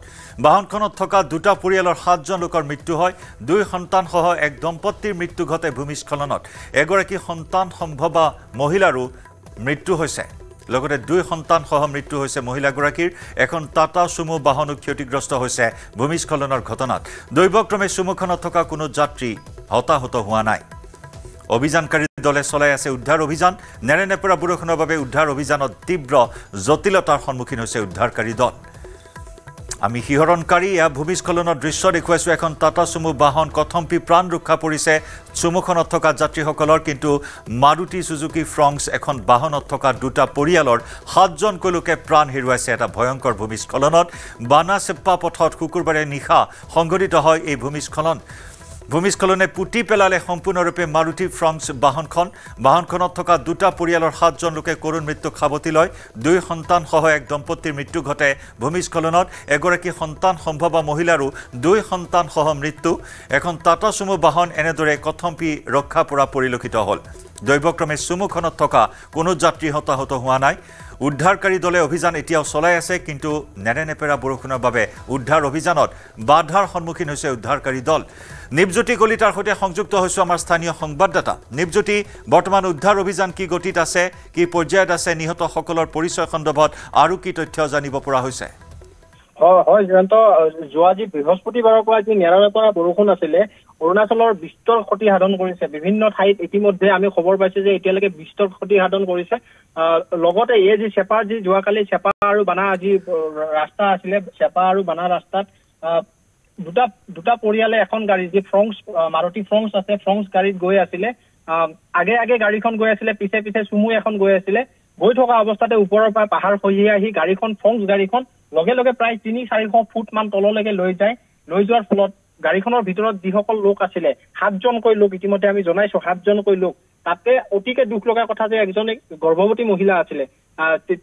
বাহনখনত থকা 2টা পৰিয়ালৰ 7জন লোকৰ মৃত্যু হয়। 2 সন্তানসহ এক দম্পতীৰ মৃত্যু ঘটে ভূমিস্খলনত। এগৰাকী সন্তান সম্ভৱা মহিলাৰো মৃত্যু হৈছে। লগতে 2 সন্তানসহ মৃত্যু হৈছে মহিলাগৰাকীৰ। এখন টাটা চুমু বাহনো ক্ষতিগ্ৰস্ত হৈছে ভূমিস্খলনৰ ঘটনাত। দৈৱক্ৰমে চুমুখনত থকা কোনো যাত্ৰী হতাহত হোৱা নাই। অভিযানকাৰী দলে চলাই আছে উদ্ধাৰ অভিযান। নেৰেনেপেৰা বৰষুণৰ বাবে উদ্ধাৰ অভিযানত তীব্ৰ জটিলতাৰ সন্মুখীন হৈছে উদ্ধাৰকাৰী দল। আমি শিহৰণকাৰী এয়া ভূমিস্খলনৰ দৃশ্য দেখুৱাইছোঁ। এখন টাটা চুমু বাহন কথম্পি প্ৰাণ ৰক্ষা পৰিছে চুমুখনত থকা যাত্ৰীসকলৰ, কিন্তু মাৰুতি চুজুকি ফ্ৰংছ এখন বাহনত থকা 2টা পৰিয়ালৰ 7জনকৈ লোকে প্ৰাণ হেৰুৱাইছে এটা ভয়ংকৰ ভূমিস্খলনত। বানা চেপ্পা পথত শুকুৰবাৰে নিশা সংঘটিত হয় এই ভূমিস্খলন। ভূমিস্খলনে পুতি পেলালে সম্পূৰ্ণৰূপে মাৰুতি ফ্ৰংছ বাহনখনত থকা 2টা পৰিয়ালৰ 7জন লোকে কৰুণ মৃত্যুক সাৱটি লয়। 2 সন্তানসহ এক দম্পতীৰ মৃত্যু ঘটে ভূমিস্খলনত। এগৰাকী সন্তান সম্ভৱা মহিলাৰো 2 সন্তানসহ মৃত্যু। এখন টাটা চুমু বাহন এনেদৰে কথম্পি ৰক্ষা পৰা পৰিলক্ষিত হ'ল। দৈৱক্ৰমে চুমুখনত থকা কোনো যাত্ৰী হতাহত হোৱা নাই। উদ্ধাৰকাৰী দলে অভিযান এতিয়াও চলাই আছে, কিন্তু নেৰেনেপেৰা বৰষুণৰ বাবে উদ্ধাৰ অভিযানত বাধাৰ সন্মুখীন হৈছে উদ্ধাৰকাৰী দল। নিপজ্যোতি কলিতাৰ সৈতে সংযুক্ত হৈছোঁ আমাৰ স্থানীয় সংবাদদাতা। নিপজ্যোতি, বৰ্তমান উদ্ধাৰ অভিযান কি গতিত আছে, কি পৰ্যায়ত আছে, নিহতসকলৰ পৰিচয় সন্দৰ্ভত আৰু কি তথ্য জানিব পৰা হৈছে? হয় জয়ন্ত, যোৱা যি বৃহস্পতিবাৰৰ পৰা যি নেৰানেপেৰা বৰষুণ আছিলে, অৰুণাচলৰ বিস্তৰ ক্ষতি সাধন কৰিছে। বিভিন্ন ঠাইত ইতিমধ্যে আমি খবৰ পাইছো যে এতিয়ালৈকে বিস্তৰ ক্ষতি সাধন কৰিছে। লগতে এই যি চেপা, যি যোৱাকালি চেপা আৰু বানা যি ৰাস্তা আছিলে, চেপা আৰু বানা ৰাস্তাত দুটা পৰিয়ালে এখন গাড়ী, যি ফ্ৰংছ মাৰুতি ফ্ৰংছ আছে, ফ্ৰংছ গাড়ীত গৈ আছিলে। আগে গাড়ীখন গৈ আছিলে, পিছে চুমু এখন গৈ আছিলে। গৈ থকা অৱস্থাতে ওপৰৰ পৰা পাহাৰ খহি আহি গাড়ীখন, ফ্ৰংছ গাড়ীখন লগে প্ৰায় 300-400 ফুট মান তললৈকে লৈ যোৱাৰ ফলত গাড়ীখনৰ ভিতৰত যিসকল লোক আছিলে, 7জনকৈ লোক, ইতিমধ্যে আমি জনাইছো 7জনকৈ লোক। তাতে অতিকে দুখ লগা কথা যে একজন গৰ্ভৱতী মহিলা আছিলে,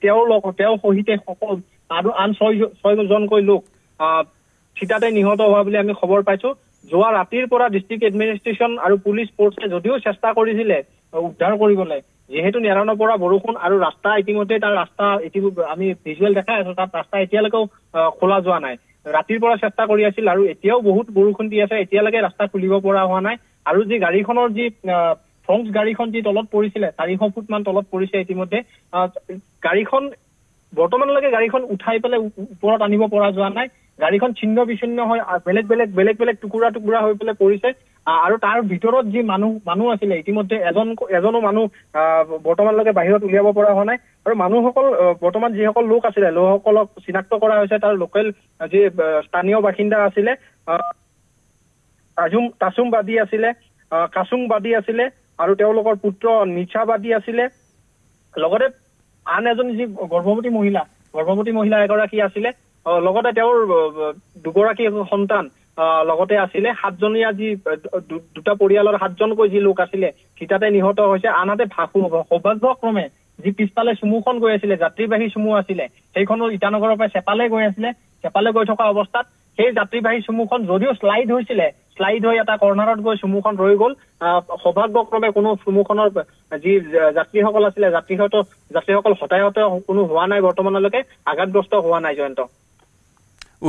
তেওঁৰ সহিতে সকলো আৰু আন 6জনকৈ লোক থিতাতে নিহত হোৱা বুলি আমি খবৰ পাইছো। যোৱা ৰাতিৰ পৰা ডিষ্ট্ৰিক্ট এডমিনিষ্ট্ৰেশ্যন আৰু পুলিচ ফৰ্চে যদিও চেষ্টা কৰিছিলে উদ্ধাৰ কৰিবলৈ, যিহেতু নেৰানেপেৰা বৰষুণ আৰু ৰাস্তা ইতিমধ্যে আমি ভিজুৱেল দেখাই আছো, তাত ৰাস্তা এতিয়ালৈকেও খোলা যোৱা নাই। ৰাতিৰ পৰা চেষ্টা কৰি আছিল আৰু এতিয়াও বহুত বৰষুণ দি আছে, এতিয়ালৈকে ৰাস্তা খুলিব পৰা হোৱা নাই। আৰু যি গাড়ীখনৰ যি ফ্ৰংছ গাড়ীখন যি তলত পৰিছিলে, 400 ফুট মান তলত পৰিছে ইতিমধ্যে। গাড়ীখন বৰ্তমানলৈকে গাড়ীখন উঠাই পেলাই ওপৰত আনিব পৰা যোৱা নাই। গাড়ীখন ছিন্ন বিচ্ছিন্ন হৈ বেলেগ টুকুৰা হৈ পেলাই পৰিছে। আৰু তাৰ ভিতৰত যি মানুহ আছিলে, ইতিমধ্যে এজনো মানুহ বৰ্তমানলৈকে বাহিৰত উলিয়াব পৰা হোৱা নাই। আৰু মানুহসকল, বৰ্তমান যিসকল লোক আছিলে, লোকসকলক চিনাক্ত কৰা হৈছে। তাৰ লোকেল যি স্থানীয় বাসিন্দা আছিলে, তাচুমবাদী আছিলে, কাচুংবাদী আছিলে, আৰু তেওঁলোকৰ পুত্ৰ নিচাবাদী আছিলে। লগতে আন এজন যি গৰ্ভৱতী মহিলা এগৰাকী আছিলে, লগতে তেওঁৰ 2গৰাকী সন্তান লগতে আছিলে। 7জনীয়া যি 2টা পৰিয়ালৰ 7জনকৈ যি লোক আছিলে থিতাতে নিহত হৈছে। আনহাতে সৌভাগ্যক্ৰমে যি পিছফালে চুমুখন গৈ আছিলে যাত্ৰীবাহী চুমু আছিলে সেইখনো ইটানগৰৰ পৰা চেপালে গৈ আছিলে চেপালে গৈ থকা অৱস্থাত সেই যাত্ৰীবাহী চুমুখন যদিও শ্লাইড হৈছিলে শ্লাইড হৈ এটা কৰ্নাৰত গৈ চুমুখন ৰৈ গ'ল সৌভাগ্যক্ৰমে কোনো চুমুখনৰ যি যাত্ৰীসকল আছিলে যাত্ৰীসকল হতাহত কোনো হোৱা নাই বৰ্তমানলৈকে আঘাতগ্ৰস্ত হোৱা নাই জয়ন্ত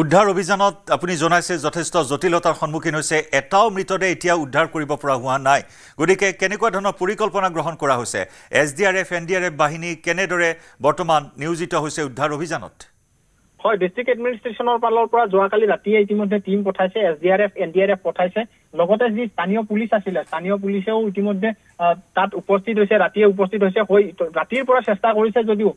উদ্ধাৰ অভিযানত আপুনি জনাইছে যথেষ্ট জটিলতাৰ সন্মুখীন হৈছে এটাও মৃতদেহ এতিয়া উদ্ধাৰ কৰিব পৰা হোৱা নাই গতিকে কেনেকুৱা ধৰণৰ পৰিকল্পনা গ্ৰহণ কৰা হৈছে SDRF NDRF বাহিনী কেনেদৰে বৰ্তমান নিয়োজিত হৈছে উদ্ধাৰ অভিযানত হয় ডিস্ট্ৰিক্ট এডমিনিষ্ট্ৰেশ্যনৰ ফালৰ পৰা যোৱাকালি ৰাতিয়ে ইতিমধ্যে টিম পঠাইছে SDRF NDRF পঠাইছে লগতে যি স্থানীয় পুলিচ আছিলে স্থানীয় পুলিচেও ইতিমধ্যে তাত উপস্থিত হৈছে ৰাতিয়ে উপস্থিত হৈছে ৰাতিৰ পৰা চেষ্টা কৰিছে যদিও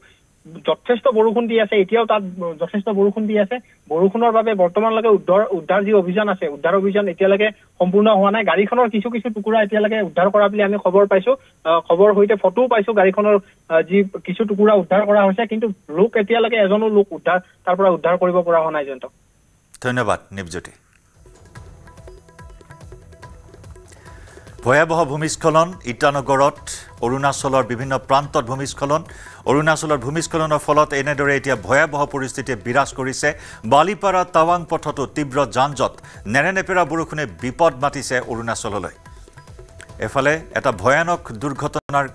যথেষ্ট বৰষুণ দি আছে এতিয়াও তাত যথেষ্ট বৰষুণ দি আছে বৰষুণৰ বাবে বৰ্তমানলৈকে উদ্ধাৰ যি অভিযান আছে উদ্ধাৰ অভিযান এতিয়ালৈকে সম্পূৰ্ণ হোৱা নাই গাড়ীখনৰ কিছু টুকুৰা এতিয়ালৈকে উদ্ধাৰ কৰা বুলি আমি খবৰ পাইছো খবৰ সৈতে ফটোও পাইছো গাড়ীখনৰ যি কিছু টুকুৰা উদ্ধাৰ কৰা হৈছে কিন্তু লোক এতিয়ালৈকে এজনো লোক তাৰ পৰা উদ্ধাৰ কৰিব পৰা হোৱা নাই জয়ন্ত ধন্যবাদ নিপজ্যোতি ভয়াবহ ভূমিস্খলন ইটানগৰত অৰুণাচলৰ বিভিন্ন প্ৰান্তত ভূমিস্খলন অৰুণাচলৰ ভূমিস্খলনৰ ফলত এনেদৰে এতিয়া ভয়াবহ পৰিস্থিতিয়ে বিৰাজ কৰিছে বালিপাৰা টাৱাং পথতো তীব্ৰ যানজঁট নেৰেনেপেৰা বৰষুণে বিপদ মাতিছে অৰুণাচললৈ এফালে এটা ভয়ানক দুৰ্ঘটনাৰ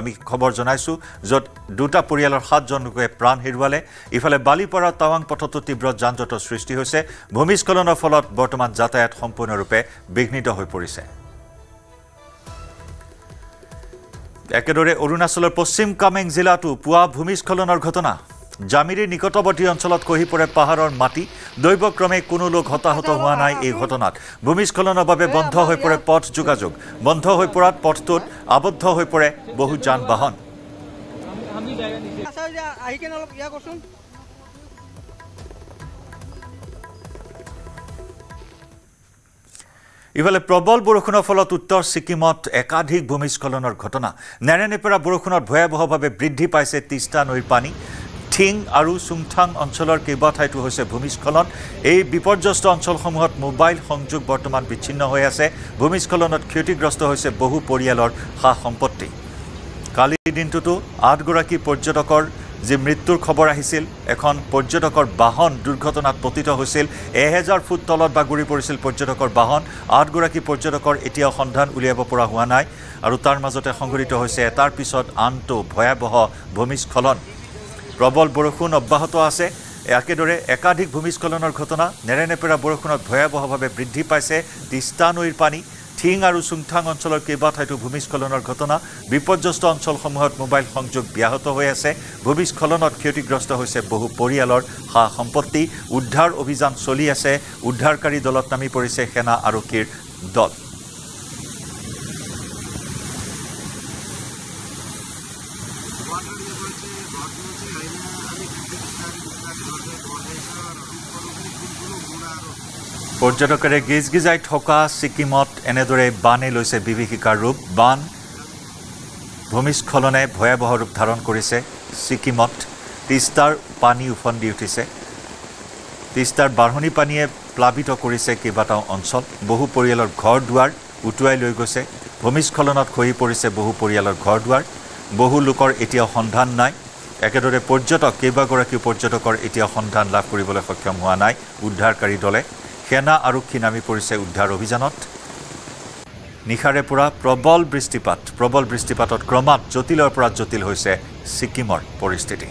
আমি খবৰ জনাইছো য'ত দুটা পৰিয়ালৰ 7জন লোকে প্ৰাণ হেৰুৱালে ইফালে বালিপাৰা টাৱাং পথতো তীব্ৰ যানজঁটৰ সৃষ্টি হৈছে ভূমিস্খলনৰ ফলত বৰ্তমান যাতায়াত সম্পূৰ্ণৰূপে বিঘ্নিত হৈ পৰিছে একেদৰে অৰুণাচলৰ পশ্চিম কামেং জিলাতো পুৱা ভূমিস্খলনৰ ঘটনা জামিৰীৰ নিকটৱৰ্তী অঞ্চলত খহি পৰে পাহাৰৰ মাটি দৈৱক্ৰমে কোনো লোক হতাহত হোৱা নাই এই ঘটনাত ভূমিস্খলনৰ বাবে বন্ধ হৈ পৰে পথ যোগাযোগ বন্ধ হৈ পৰাত পথটোত আবদ্ধ হৈ পৰে বহু যান বাহন ইফালে প্ৰবল বৰষুণৰ ফলত উত্তৰ ছিকিমত একাধিক ভূমিস্খলনৰ ঘটনা নেৰেনেপেৰা বৰষুণত ভয়াবহভাৱে বৃদ্ধি পাইছে তিষ্টা নৈৰ পানী ঠিং আৰু চুংথাং অঞ্চলৰ কেইবাঠাইতো হৈছে ভূমিস্খলন এই বিপৰ্যস্ত অঞ্চলসমূহত মোবাইল সংযোগ বৰ্তমান বিচ্ছিন্ন হৈ আছে ভূমিস্খলনত ক্ষতিগ্ৰস্ত হৈছে বহু পৰিয়ালৰ সা সম্পত্তি কালিৰ দিনটোতো 8গৰাকী পৰ্যটকৰ যি মৃত্যুৰ খবৰ আহিছিল এখন পৰ্যটকৰ বাহন দুৰ্ঘটনাত পতিত হৈছিল 1000 ফুট তলত বাগৰি পৰিছিল পৰ্যটকৰ বাহন 8গৰাকী পৰ্যটকৰ এতিয়াও সন্ধান উলিয়াব পৰা হোৱা নাই আৰু তাৰ মাজতে সংঘটিত হৈছে এটাৰ পিছত আনটো ভয়াবহ ভূমিস্খলন প্ৰবল বৰষুণ অব্যাহত আছে একেদৰে একাধিক ভূমিস্খলনৰ ঘটনা নেৰেনেপেৰা বৰষুণত ভয়াবহভাৱে বৃদ্ধি পাইছে তিষ্টা নৈৰ পানী ঠিং আৰু চুংথাং অঞ্চলৰ কেইবাঠাইতো ভূমিস্খলনৰ ঘটনা বিপৰ্যস্ত অঞ্চলসমূহত মোবাইল সংযোগ ব্যাহত হৈ আছে ভূমিস্খলনত ক্ষতিগ্ৰস্ত হৈছে বহু পৰিয়ালৰ সা সম্পত্তি উদ্ধাৰ অভিযান চলি আছে উদ্ধাৰকাৰী দলত নামি পৰিছে সেনা আৰক্ষীৰ দল পৰ্যটকৰে গিজগিজাই থকা ছিকিমত এনেদৰে বানে লৈছে বিভীষিকাৰ ৰূপ বান ভূমিস্খলনে ভয়াবহ ৰূপ ধাৰণ কৰিছে ছিকিমত তিষ্টাৰ পানী উফন্দি উঠিছে তিষ্টাৰ বাঢ়নি পানীয়ে প্লাবিত কৰিছে কেইবাটাও অঞ্চল বহু পৰিয়ালৰ ঘৰ দুৱাৰ উটুৱাই লৈ গৈছে ভূমিস্খলনত খহি পৰিছে বহু পৰিয়ালৰ ঘৰ দুৱাৰ বহু লোকৰ এতিয়াও সন্ধান নাই একেদৰে পৰ্যটক কেইবাগৰাকী পৰ্যটকৰ এতিয়াও সন্ধান লাভ কৰিবলৈ সক্ষম হোৱা নাই উদ্ধাৰকাৰী দলে সেনা আৰক্ষী নামি পৰিছে উদ্ধাৰ অভিযানত নিশাৰে পৰা প্ৰবল বৃষ্টিপাতত ক্ৰমাৎ জটিলৰ পৰা জটিল হৈছে ছিকিমৰ পৰিস্থিতি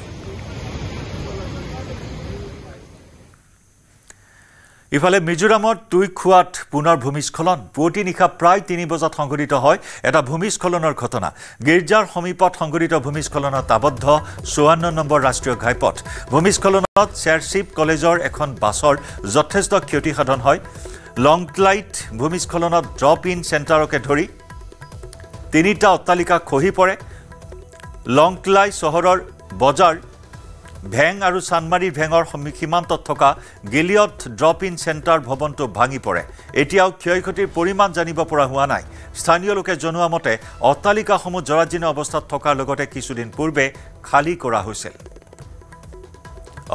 ইফালে মিজোৰামত টুইখোৱাত পুনৰ ভূমিস্খলন পুৱতি নিশা প্ৰায় 3 বজাত সংঘটিত হয় এটা ভূমিস্খলনৰ ঘটনা গিৰ্জাৰ সমীপত সংঘটিত ভূমিস্খলনত আবদ্ধ 54 নম্বৰ ৰাষ্ট্ৰীয় ঘাইপথ ভূমিস্খলনত চেৰচিপ কলেজৰ এখন বাছৰ যথেষ্ট ক্ষতিসাধন হয় লংটলাইট ভূমিস্খলনত ড্ৰপ ইন চেণ্টাৰকে ধৰি 3টা অট্টালিকা খহি পৰে লংটলাই চহৰৰ বজাৰ ভেং আৰু চানমাৰীৰ ভেঙৰ সীমান্তত থকা গিলিয়ট ড্ৰপ ইন চেণ্টাৰ ভৱনটো ভাঙি পৰে এতিয়াও ক্ষয়ক্ষতিৰ পৰিমাণ জানিব পৰা হোৱা নাই স্থানীয় লোকে জনোৱা মতে অট্টালিকাসমূহ জৰাজীৰ্ণ অৱস্থাত থকাৰ লগতে কিছুদিন পূৰ্বে খালী কৰা হৈছিল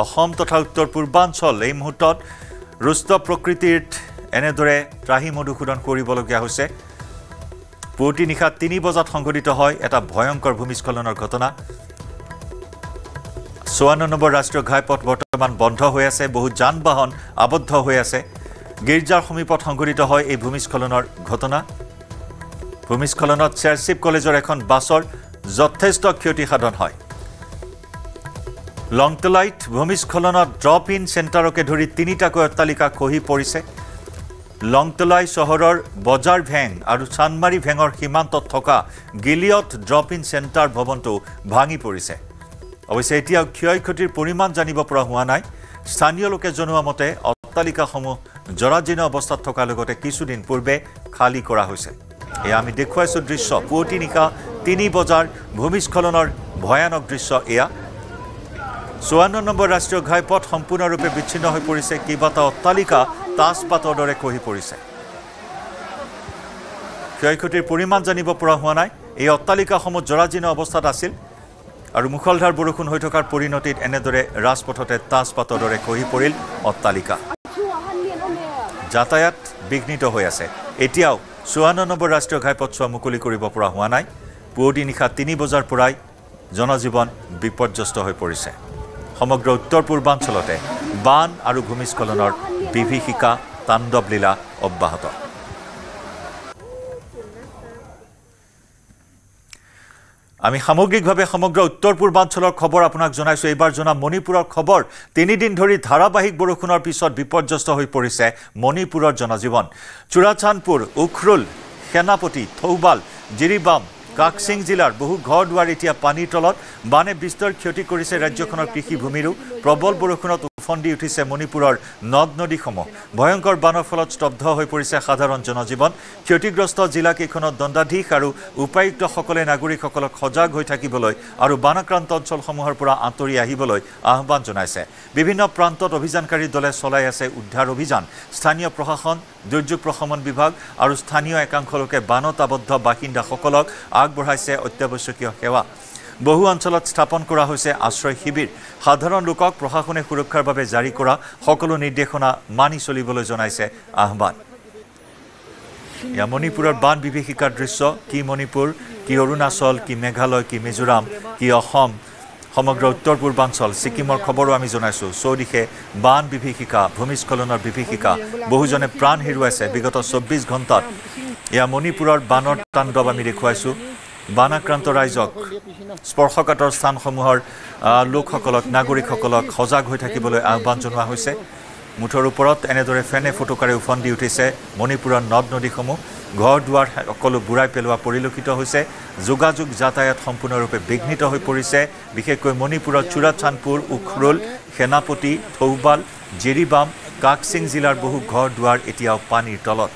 অসম তথা উত্তৰ পূৰ্বাঞ্চল এই মুহূৰ্তত ৰুষ্ট প্ৰকৃতিৰ এনেদৰে ত্ৰাহি মধুসূদন কৰিবলগীয়া হৈছে পুৱতি নিশা 3 বজাত সংঘটিত হয় এটা ভয়ংকৰ ভূমিস্খলনৰ ঘটনা 54 নম্বৰ ৰাষ্ট্ৰীয় ঘাইপথ বৰ্তমান বন্ধ হৈ আছে বহু যান বাহন আবদ্ধ হৈ আছে গিৰ্জাৰ সমীপত সংঘটিত হয় এই ভূমিস্খলনৰ ঘটনা ভূমিস্খলনত চেয়াৰশ্বিপ কলেজৰ এখন বাছৰ যথেষ্ট ক্ষতি সাধন হয় লংতলাইট ভূমিস্খলনত ড্ৰপ ইন চেণ্টাৰকে ধৰি তিনিটাকৈ অট্টালিকা খহি পৰিছে লংতলাই চহৰৰ বজাৰ ভেং আৰু চানমাৰী ভেঙৰ সীমান্তত থকা গিলিয়ত ড্ৰপ ইন চেণ্টাৰ ভৱনটো ভাঙি পৰিছে অৱশ্যে এতিয়াও ক্ষয়ক্ষতিৰ পৰিমাণ জানিব পৰা হোৱা নাই স্থানীয় লোকে জনোৱা মতে অট্টালিকাসমূহ জৰাজীৰ্ণ অৱস্থাত থকাৰ লগতে কিছুদিন পূৰ্বে খালী কৰা হৈছে এয়া আমি দেখুৱাইছোঁ দৃশ্য পুৱতি নিশা 3 বজাৰ ভূমিস্খলনৰ ভয়ানক দৃশ্য এয়া 54 নম্বৰ ৰাষ্ট্ৰীয় ঘাইপথ সম্পূৰ্ণৰূপে বিচ্ছিন্ন হৈ পৰিছে কেইবাটাও অট্টালিকা তাজপাতৰ দৰে খহি পৰিছে ক্ষয়ক্ষতিৰ পৰিমাণ জানিব পৰা হোৱা নাই এই অট্টালিকাসমূহ জৰাজীৰ্ণ অৱস্থাত আছিল আৰু মুখলধাৰ বৰষুণ হৈ থকাৰ পৰিণতিত এনেদৰে ৰাজপথতে তাজপাতৰ দৰে খহি পৰিল অট্টালিকা যাতায়াত বিঘ্নিত হৈ আছে এতিয়াও 54 নম্বৰ ৰাষ্ট্ৰীয় ঘাইপথ মুকলি কৰিব পৰা হোৱা নাই পুৱতি নিশা 3 বজাৰ পৰাই জনজীৱন বিপৰ্যস্ত হৈ পৰিছে সমগ্ৰ উত্তৰ পূৰ্বাঞ্চলতে বান আৰু ভূমিস্খলনৰ বিভীষিকা তাণ্ডৱ লীলা অব্যাহত আমি সামগ্ৰিকভাৱে সমগ্ৰ উত্তৰ পূৰ্বাঞ্চলৰ খবৰ আপোনাক জনাইছো এইবাৰ জনা মণিপুৰৰ খবৰ 3 দিন ধৰি ধাৰাবাহিক বৰষুণৰ পিছত বিপৰ্যস্ত হৈ পৰিছে মণিপুৰৰ জনজীৱন চুৰাচানপুৰ উখৰুল সেনাপতি থৌবাল জিৰিবাম কাকসিং জিলাৰ বহু ঘৰ দুৱাৰ এতিয়া পানীৰ তলত বানে বিস্তৰ ক্ষতি কৰিছে ৰাজ্যখনৰ কৃষি ভূমিৰো প্ৰবল বৰষুণত উফন্দি উঠিছে মণিপুৰৰ নদ নদীসমূহ ভয়ংকৰ বানৰ ফলত স্তব্ধ হৈ পৰিছে সাধাৰণ জনজীৱন ক্ষতিগ্ৰস্ত জিলাকেইখনত দণ্ডাধীশ আৰু উপায়ুক্তসকলে নাগৰিকসকলক সজাগ হৈ থাকিবলৈ আৰু বানাক্ৰান্ত অঞ্চলসমূহৰ পৰা আঁতৰি আহিবলৈ আহ্বান জনাইছে বিভিন্ন প্ৰান্তত অভিযানকাৰী দলে চলাই আছে উদ্ধাৰ অভিযান স্থানীয় প্ৰশাসন দুৰ্যোগ প্ৰশমন বিভাগ আৰু স্থানীয় একাংশ লোকে বানত আবদ্ধ বাসিন্দাসকলক আগবঢ়াইছে অত্যাৱশ্যকীয় সেৱা বহু অঞ্চলত স্থাপন কৰা হৈছে আশ্ৰয় শিবিৰ সাধাৰণ লোকক প্ৰশাসনে সুৰক্ষাৰ বাবে জাৰি কৰা সকলো নিৰ্দেশনা মানি চলিবলৈ জনাইছে আহ্বান ইয়া মণিপুৰৰ বান বিভীষিকাৰ দৃশ্য কি মণিপুৰ কি অৰুণাচল কি মেঘালয় কি মিজোৰাম কি অসম সমগ্ৰ উত্তৰ পূৰ্বাঞ্চল ছিকিমৰ খবৰো আমি জনাইছো চৌদিশে বান বিভীষিকা ভূমিস্খলনৰ বিভীষিকা বহুজনে প্ৰাণ হেৰুৱাইছে বিগত 24 ঘণ্টাত ইয়া মণিপুৰৰ বানৰ তাণ্ডৱ আমি দেখুৱাইছো বানাক্ৰান্ত ৰাইজক স্পৰ্শকাতৰ স্থানসমূহৰ লোকসকলক নাগৰিকসকলক সজাগ হৈ থাকিবলৈ আহ্বান জনোৱা হৈছে মুঠৰ ওপৰত এনেদৰে ফেনে ফটোকাৰে উফন্দি উঠিছে মণিপুৰৰ নদ নদীসমূহ ঘৰ দুৱাৰ সকলো বুঢ়াই পেলোৱা পৰিলক্ষিত হৈছে যোগাযোগ যাতায়াত সম্পূৰ্ণৰূপে বিঘ্নিত হৈ পৰিছে বিশেষকৈ মণিপুৰৰ চুৰাচানপুৰ উখৰুল সেনাপতি থৌবাল জিৰিবাম কাকসিং জিলাৰ বহু ঘৰ দুৱাৰ এতিয়াও পানীৰ তলত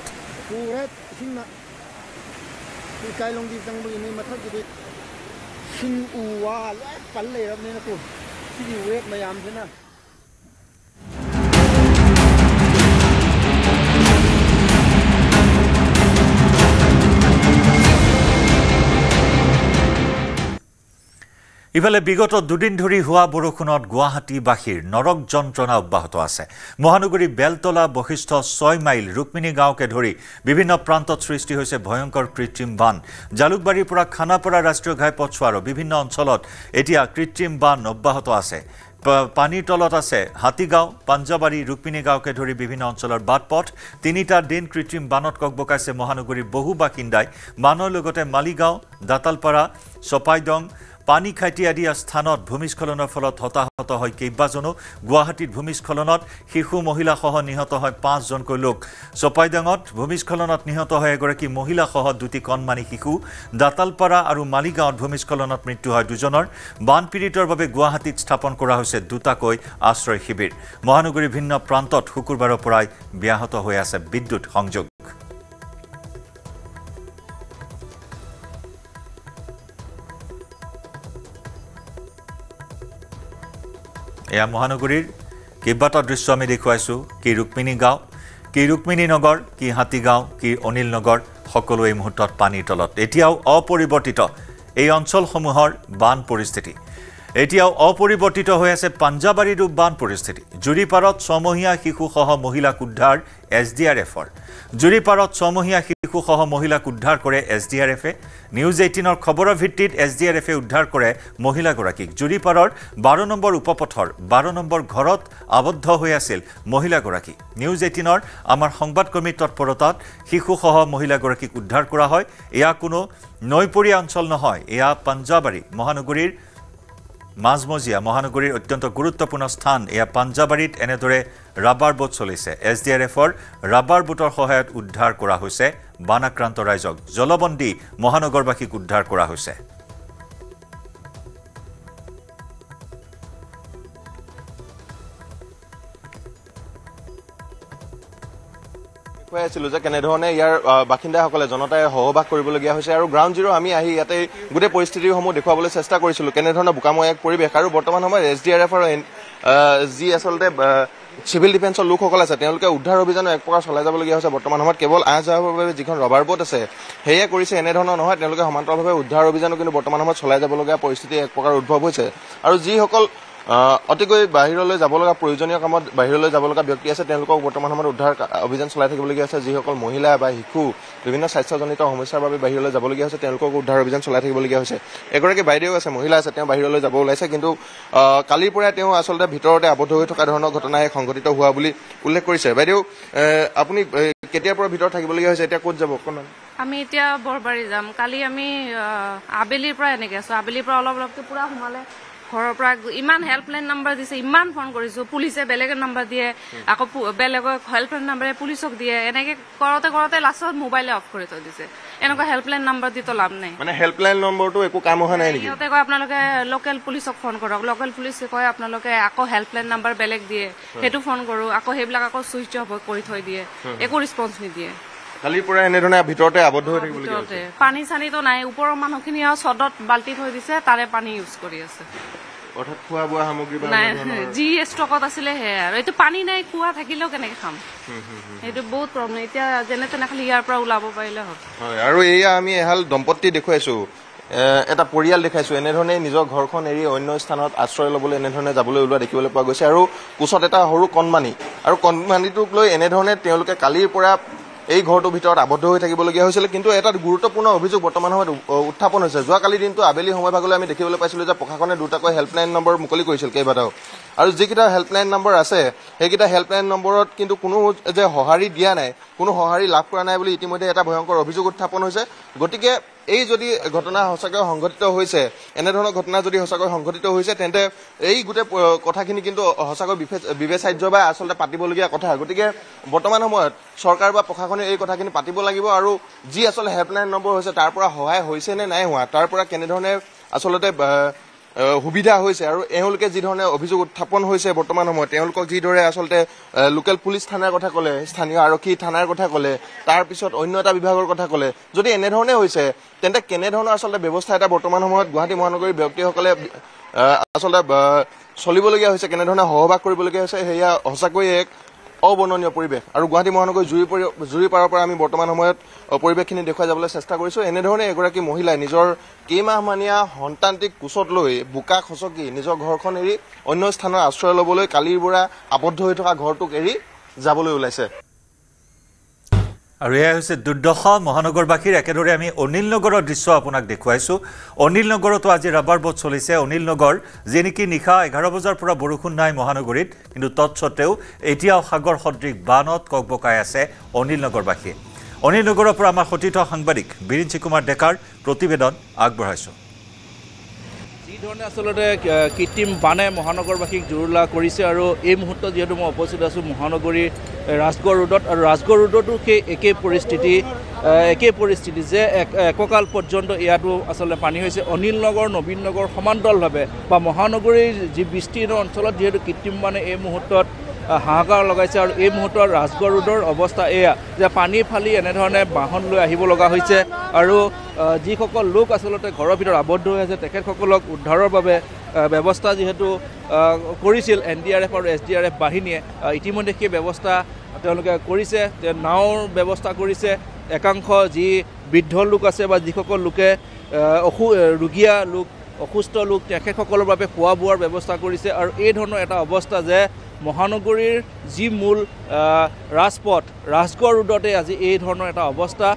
ইফালে বিগত দুদিন ধৰি হোৱা বৰষুণত গুৱাহাটীবাসীৰ নৰক যন্ত্ৰণা অব্যাহত আছে মহানগৰী বেলতলা বশিষ্ঠ 6 মাইল ৰুক্মিণী গাঁৱকে ধৰি বিভিন্ন প্ৰান্তত সৃষ্টি হৈছে ভয়ংকৰ কৃত্ৰিম বান জালুকবাৰীৰ পৰা খানাপাৰা ৰাষ্ট্ৰীয় ঘাইপথ চোৱাৰ বিভিন্ন অঞ্চলত এতিয়া কৃত্ৰিম বান অব্যাহত আছে পানীৰ তলত আছে হাতীগাঁও পাঞ্জাবাৰী ৰুক্মিণী গাঁৱকে ধৰি বিভিন্ন অঞ্চলৰ বাটপথ তিনিটা দিন কৃত্ৰিম বানত ককবকাইছে মহানগৰীৰ বহু বাসিন্দাই বানৰ লগতে মালিগাঁও দাতালপাৰা চপাইদং পানী খাইটি আদি স্থানত ভূমিস্খলনৰ ফলত হতাহত হয় কেইবাজনো গুৱাহাটীত ভূমিস্খলনত শিশু মহিলাসহ নিহত হয় 5 জনকৈ লোক চপাইদঙত ভূমিস্খলনত নিহত হয় এগৰাকী মহিলাসহ দুটি কণমানি শিশু দাতালপাৰা আৰু মালিগাঁৱত ভূমিস্খলনত মৃত্যু হয় দুজনৰ বানপীড়িতৰ বাবে গুৱাহাটীত স্থাপন কৰা হৈছে দুটাকৈ আশ্ৰয় শিবিৰ মহানগৰীৰ ভিন্ন প্ৰান্তত শুকুৰবাৰৰ পৰাই ব্যাহত হৈ আছে বিদ্যুৎ সংযোগ এয়া মহানগৰীৰ কেইবাটাও দৃশ্য আমি দেখুৱাইছো কি ৰুক্মিণী গাঁও কি ৰুক্মিণী নগৰ কি হাতীগাঁও কি অনিল নগৰ সকলো এই মুহূৰ্তত পানীৰ তলত এতিয়াও অপৰিৱৰ্তিত এই অঞ্চলসমূহৰ বান পৰিস্থিতি এতিয়াও অপৰিৱৰ্তিত হৈ আছে পাঞ্জাবাৰীৰ বান পৰিস্থিতি জুৰিপাৰত 6 মহীয়া শিশুসহ মহিলাক উদ্ধাৰ SDRFৰ জুৰিপাৰত 6 মহীয়া শিশুসহ মহিলাক উদ্ধাৰ কৰে SDRFে নিউজ 18ৰ খবৰৰ ভিত্তিত SDRFে উদ্ধাৰ কৰে মহিলাগৰাকীক জুৰিপাৰৰ 12 নম্বৰ উপপথৰ 12 নম্বৰ ঘৰত আবদ্ধ হৈ আছিল মহিলাগৰাকী নিউজ 18ৰ আমাৰ সংবাদকৰ্মীৰ তৎপৰতাত শিশুসহ মহিলাগৰাকীক উদ্ধাৰ কৰা হয় এয়া কোনো নৈপৰীয়া অঞ্চল নহয় এয়া পাঞ্জাবাৰী মহানগৰীৰ মাজমজিয়া মহানগৰীৰ অত্যন্ত গুৰুত্বপূৰ্ণ স্থান এয়া পাঞ্জাবাৰীত এনেদৰে ৰাবাৰ বোট চলিছে SDRFৰ ৰাবাৰ বোটৰ সহায়ত উদ্ধাৰ কৰা হৈছে বানাক্ৰান্ত ৰাইজক জলবন্দী মহানগৰবাসীক উদ্ধাৰ কৰা হৈছে ছিল যে কেনেধৰণে ইয়াৰ বাসিন্দাসকলে জনতাই সহবাস কৰিবলগীয়া হৈছে আৰু গ্ৰাউণ্ড জিৰ' আমি আহি ইয়াতে গোটেই পৰিস্থিতিসমূহ দেখুৱাবলৈ চেষ্টা কৰিছিলোঁ কেনেধৰণৰ বোকাময় এক পৰিৱেশ আৰু বৰ্তমান সময়ত SDRF আৰু যি আচলতে চিভিল ডিফেন্সৰ লোকসকল আছে তেওঁলোকে উদ্ধাৰ অভিযানো এক প্ৰকাৰ চলাই যাবলগীয়া হৈছে বৰ্তমান সময়ত কেৱল যাবৰ বাবে যিখন ৰবাৰ বোট আছে সেয়ে কৰিছে এনেধৰণৰ নহয় তেওঁলোকে সমান্তৰালভাৱে উদ্ধাৰ অভিযানো কিন্তু বৰ্তমান সময়ত চলাই যাবলগীয়া পৰিস্থিতি এক প্ৰকাৰ উদ্ভৱ হৈছে আৰু যিসকল অতিকৈ বাহিৰলৈ যাব লগা প্ৰয়োজনীয় কামত বাহিৰলৈ যাব লগা ব্যক্তি আছে তেওঁলোকক বৰ্তমান সময়ত উদ্ধাৰ অভিযান চলাই থাকিবলগীয়া আছে যিসকল মহিলা বা শিশু বিভিন্ন স্বাস্থ্যজনিত সমস্যাৰ বাবে বাহিৰলৈ যাবলগীয়া হৈছে তেওঁলোকক উদ্ধাৰ অভিযান চলাই থাকিবলগীয়া হৈছে এগৰাকী বাইদেউ আছে মহিলা আছে তেওঁ বাহিৰলৈ যাব ওলাইছে কিন্তু কালিৰ পৰা তেওঁ আচলতে ভিতৰতে আবদ্ধ হৈ থকা ধৰণৰ ঘটনা সংঘটিত হোৱা বুলি উল্লেখ কৰিছে বাইদেউ আপুনি কেতিয়াৰ পৰা ভিতৰত থাকিবলগীয়া হৈছে এতিয়া ক'ত যাব অকণমান আমি এতিয়া বৰবাৰী যাম কালি আমি আবেলিৰ পৰা এনেকৈ আছোঁ আবেলিৰ পৰা অলপ অলপকৈ পূৰা সোমালে ঘৰৰ পৰা ইমান হেল্পলাইন নাম্বাৰ দিছে ইমান ফোন কৰিছোঁ পুলিচে বেলেগৰ নাম্বাৰ দিয়ে আকৌ বেলেগৰ হেল্পলাইন নাম্বাৰে পুলিচক দিয়ে এনেকৈ কৰোঁতে লাষ্টত মোবাইলে অফ কৰি থৈ দিছে এনেকুৱা হেল্পলাইন নাম্বাৰ দিতো লাভ নাই মানে হেল্পলাইন নম্বৰটো একো কাম হোৱা নাই নেকি সিহঁতে কয় আপোনালোকে লোকেল পুলিচক ফোন কৰক লোকেল পুলিচে কয় আপোনালোকে আকৌ হেল্পলাইন নাম্বাৰ বেলেগ দিয়ে সেইটো ফোন কৰোঁ আকৌ সেইবিলাক আকৌ চুইচ অফ কৰি থৈ দিয়ে একো ৰেছপন্স নিদিয়ে কালিৰ পৰা এনেধৰণে ভিতৰতে আবদ্ধ হৈ থাকিবলগীয়া হৈছে পানী চানীতো নাই ওপৰৰ মানুহখিনি আৰু চদত বাল্টি থৈ দিছে তাৰে পানী ইউজ কৰি আছে অৰ্থাৎ খোৱা বোৱা সামগ্ৰী নাই যি ষ্টকত আছিলে সেয়া আৰু এইটো পানী নাই খোৱা থাকিলেও কেনেকে খাম সেইটো বহুত প্ৰব্লেম এতিয়া যেনে তেনে খালি ইয়াৰ পৰা ওলাব পাৰিলে হয় আৰু এয়া আমি এহাল দম্পতি দেখুৱাইছো এটা পৰিয়াল দেখাইছো এনেধৰণে নিজৰ ঘৰখন এৰি অন্য স্থানত আশ্ৰয় ল'বলৈ এনেধৰণে যাবলৈ ওলোৱা দেখিবলৈ পোৱা গৈছে আৰু কোচত এটা সৰু কণমানি আৰু কণমানিটোক লৈ এনেধৰণে তেওঁলোকে কালিৰ পৰা এই ঘৰটোৰ ভিতৰত আবদ্ধ হৈ থাকিবলগীয়া হৈছিল কিন্তু এটা গুৰুত্বপূৰ্ণ অভিযোগ বৰ্তমান সময়ত উত্থাপন হৈছে যোৱাকালি দিনটো আবেলি সময়ভাগলৈ আমি দেখিবলৈ পাইছিলোঁ যে প্ৰশাসনে দুটাকৈ হেল্পলাইন নম্বৰ মুকলি কৰিছিল কেইবাটাও আৰু যিকেইটা হেল্পলাইন নম্বৰ আছে সেইকেইটা হেল্পলাইন নম্বৰত কিন্তু কোনো যে সঁহাৰি দিয়া নাই কোনো সঁহাৰি লাভ কৰা নাই বুলি ইতিমধ্যে এটা ভয়ংকৰ অভিযোগ উত্থাপন হৈছে গতিকে এই যদি ঘটনা সঁচাকৈ সংঘটিত হৈছে এনেধৰণৰ ঘটনা যদি সঁচাকৈ সংঘটিত হৈছে তেন্তে এই গোটেই কথাখিনি কিন্তু সঁচাকৈ বিবেচাৰ্য বা আচলতে পাতিবলগীয়া কথা গতিকে বৰ্তমান সময়ত চৰকাৰ বা প্ৰশাসনে এই কথাখিনি পাতিব লাগিব আৰু যি আচলতে হেল্পলাইন নম্বৰ হৈছে তাৰ পৰা সহায় হৈছে নে নাই হোৱা তাৰ পৰা কেনেধৰণে আচলতে সুবিধা হৈছে আৰু এওঁলোকে যি ধৰণে অভিযোগ উত্থাপন হৈছে বৰ্তমান সময়ত তেওঁলোকক যিদৰে আচলতে লোকেল পুলিচ থানাৰ কথা ক'লে স্থানীয় আৰক্ষী থানাৰ কথা ক'লে তাৰপিছত অন্য এটা বিভাগৰ কথা ক'লে যদি এনেধৰণে হৈছে তেন্তে কেনেধৰণৰ আচলতে ব্যৱস্থা এটা বৰ্তমান সময়ত গুৱাহাটী মহানগৰীৰ ব্যক্তিসকলে আচলতে চলিবলগীয়া হৈছে কেনেধৰণে সহবাস কৰিবলগীয়া হৈছে সেয়া সঁচাকৈ এক অবৰ্ণনীয় পৰিৱেশ আৰু গুৱাহাটী মহানগৰীৰ জুৰিপাৰৰ পৰা আমি বৰ্তমান সময়ত পৰিৱেশখিনি দেখুৱাই যাবলৈ চেষ্টা কৰিছোঁ এনেধৰণে এগৰাকী মহিলাই নিজৰ কেইমাহমানীয়া সন্তানটিক কোচত লৈ বোকা খচকি নিজৰ ঘৰখন এৰি অন্য স্থানৰ আশ্ৰয় ল'বলৈ কালিৰ পৰা আবদ্ধ হৈ থকা ঘৰটোক এৰি যাবলৈ ওলাইছে আৰু এয়া হৈছে দুৰ্দশা মহানগৰবাসীৰ একেদৰে আমি অনিল নগৰৰ দৃশ্য আপোনাক দেখুৱাইছোঁ অনিল নগৰতো আজি ৰাবাৰ বোট চলিছে অনিল নগৰ যি নেকি নিশা 11 বজাৰ পৰা বৰষুণ নাই মহানগৰীত কিন্তু তৎসত্ত্বেও এতিয়াও সাগৰ সদৃশ বানত ককবকাই আছে অনিল নগৰবাসীয়ে অনিল নগৰৰ পৰা আমাৰ সতীৰ্থ সাংবাদিক বিৰিঞ্চি কুমাৰ ডেকাৰ প্ৰতিবেদন আগবঢ়াইছোঁ যি ধৰণে আচলতে কৃত্ৰিম বানে মহানগৰবাসীক জুৰুলা কৰিছে আৰু এই মুহূৰ্তত যিহেতু মই উপস্থিত আছোঁ মহানগৰীৰ ৰাজগড় ৰোডত আৰু ৰাজগড় ৰোডতো সেই একেই পৰিস্থিতি যে এককাল পৰ্যন্ত ইয়াতো আচলতে পানী হৈছে অনিল নগৰ নবীন নগৰ সমান্তৰালভাৱে বা মহানগৰীৰ যি বিস্তীৰ্ণ অঞ্চলত যিহেতু কৃত্ৰিম বানে এই মুহূৰ্তত হাহাকাৰ লগাইছে আৰু এই মুহূৰ্তত ৰাজগড় ৰোডৰ অৱস্থা এয়া যে পানী ফালি এনেধৰণে বাহন লৈ আহিব লগা হৈছে আৰু যিসকল লোক আচলতে ঘৰৰ ভিতৰত আবদ্ধ হৈ আছে তেখেতসকলক উদ্ধাৰৰ বাবে ব্যৱস্থা যিহেতু কৰিছিল NDRF আৰু SDRF বাহিনীয়ে ইতিমধ্যে সেই ব্যৱস্থা তেওঁলোকে কৰিছে নাৱৰ ব্যৱস্থা কৰিছে একাংশ যি বৃদ্ধ লোক আছে বা যিসকল লোকে ৰোগীয়া লোক অসুস্থ লোক তেখেতসকলৰ বাবে খোৱা বোৱাৰ ব্যৱস্থা কৰিছে আৰু এই ধৰণৰ এটা অৱস্থা যে মহানগৰীৰ যি মূল ৰাজপথ ৰাজগড় ৰোডতে আজি এই ধৰণৰ এটা অৱস্থা